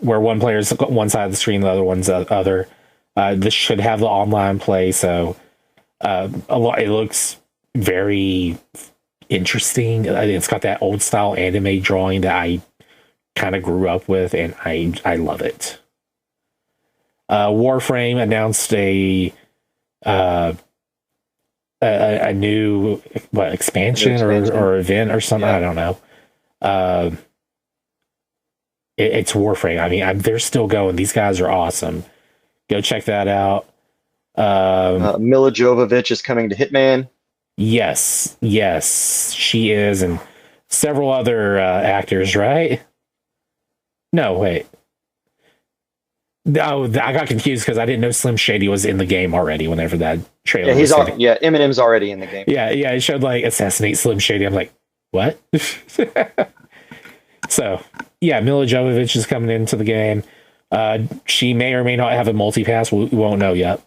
Where one player's one side of the screen, the other one's the other. This should have the online play, so it looks very interesting. It's got that old style anime drawing that I kind of grew up with, and I love it. Warframe announced a new expansion or event or something. Yeah. I don't know. It's Warframe. I mean, they're still going. These guys are awesome. Go check that out. Mila Jovovich is coming to Hitman. Yes, she is, and several other actors, right? No, wait. Oh, I got confused because I didn't know Slim Shady was in the game already. Whenever that trailer, Eminem's already in the game. Yeah, it showed like assassinate Slim Shady. I'm like, what? So, yeah, Mila Jovovich is coming into the game. She may or may not have a multi-pass. We won't know yet.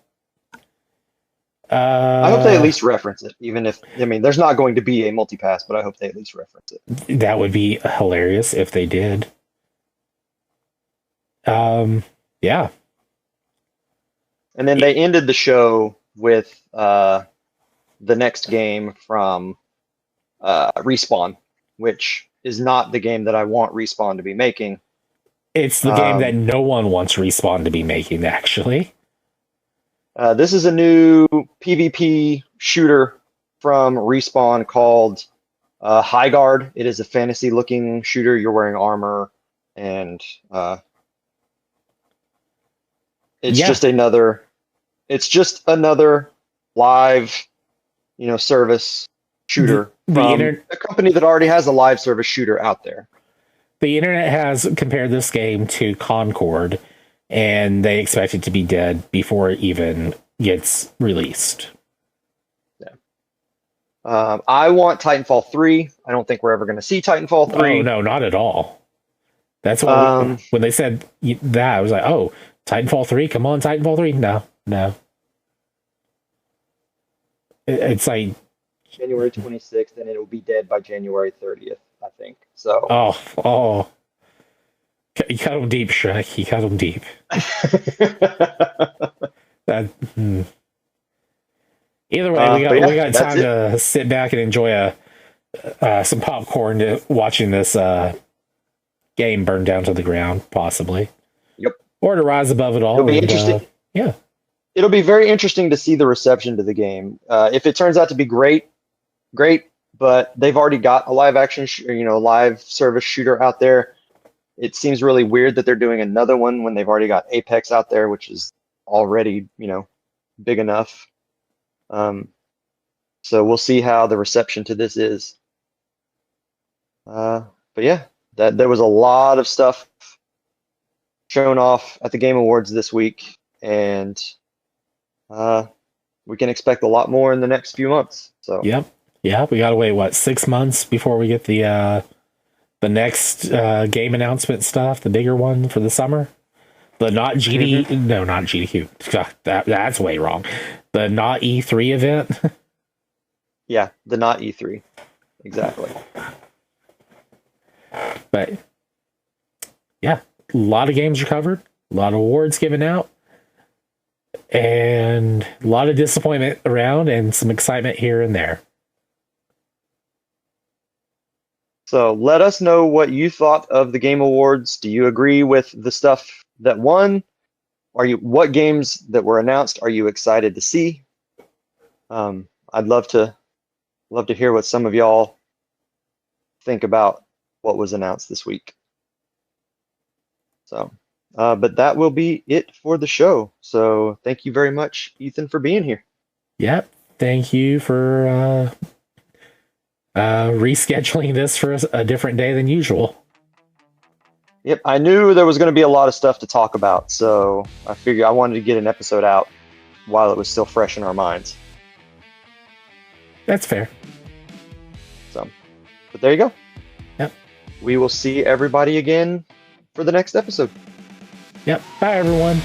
I hope they at least reference it, even if, there's not going to be a multi-pass, but I hope they at least reference it. That would be hilarious if they did. Yeah. And then they ended the show with the next game from Respawn, which is not the game that I want Respawn to be making. It's the game that no one wants Respawn to be making, actually. This is a new PvP shooter from Respawn called High Guard. It is a fantasy-looking shooter. You're wearing armor, and it's just another live, service shooter from a company that already has a live service shooter out there. The internet has compared this game to Concord, and they expect it to be dead before it even gets released. I want Titanfall 3. I don't think we're ever going to see Titanfall 3. Oh, no, not at all. That's what when they said that, I was like, oh, Titanfall 3? Come on, Titanfall 3? No. It's like January 26th, and it will be dead by January 30th, I think. So. Oh. You cut them deep, Shrek. You cut them deep. Either way, we got time to sit back and enjoy some popcorn watching this game burn down to the ground, possibly. Yep. Or to rise above it all. It'll be interesting. Yeah. It'll be very interesting to see the reception to the game. If it turns out to be great. But they've already got a live action, live service shooter out there. It seems really weird that they're doing another one when they've already got Apex out there, which is already, big enough. So we'll see how the reception to this is. But yeah, there was a lot of stuff shown off at the Game Awards this week, and we can expect a lot more in the next few months. So Yep. Yeah, we gotta wait 6 months before we get the next game announcement stuff, the bigger one for the summer. The not GD, no, not GDQ. God, that's way wrong. The not E3 event. Yeah, the not E3, exactly. But yeah, a lot of games are covered, a lot of awards given out, and a lot of disappointment around, and some excitement here and there. So let us know what you thought of the Game Awards. Do you agree with the stuff that won? What games that were announced are you excited to see? I'd love to hear what some of y'all think about what was announced this week. So, but that will be it for the show. So thank you very much, Ethan, for being here. Yep. Thank you for rescheduling this for a different day than usual. Yep, I knew there was going to be a lot of stuff to talk about, so I figured I wanted to get an episode out while it was still fresh in our minds. That's fair. So, but there you go. Yep. We will see everybody again for the next episode. Yep. Bye, everyone.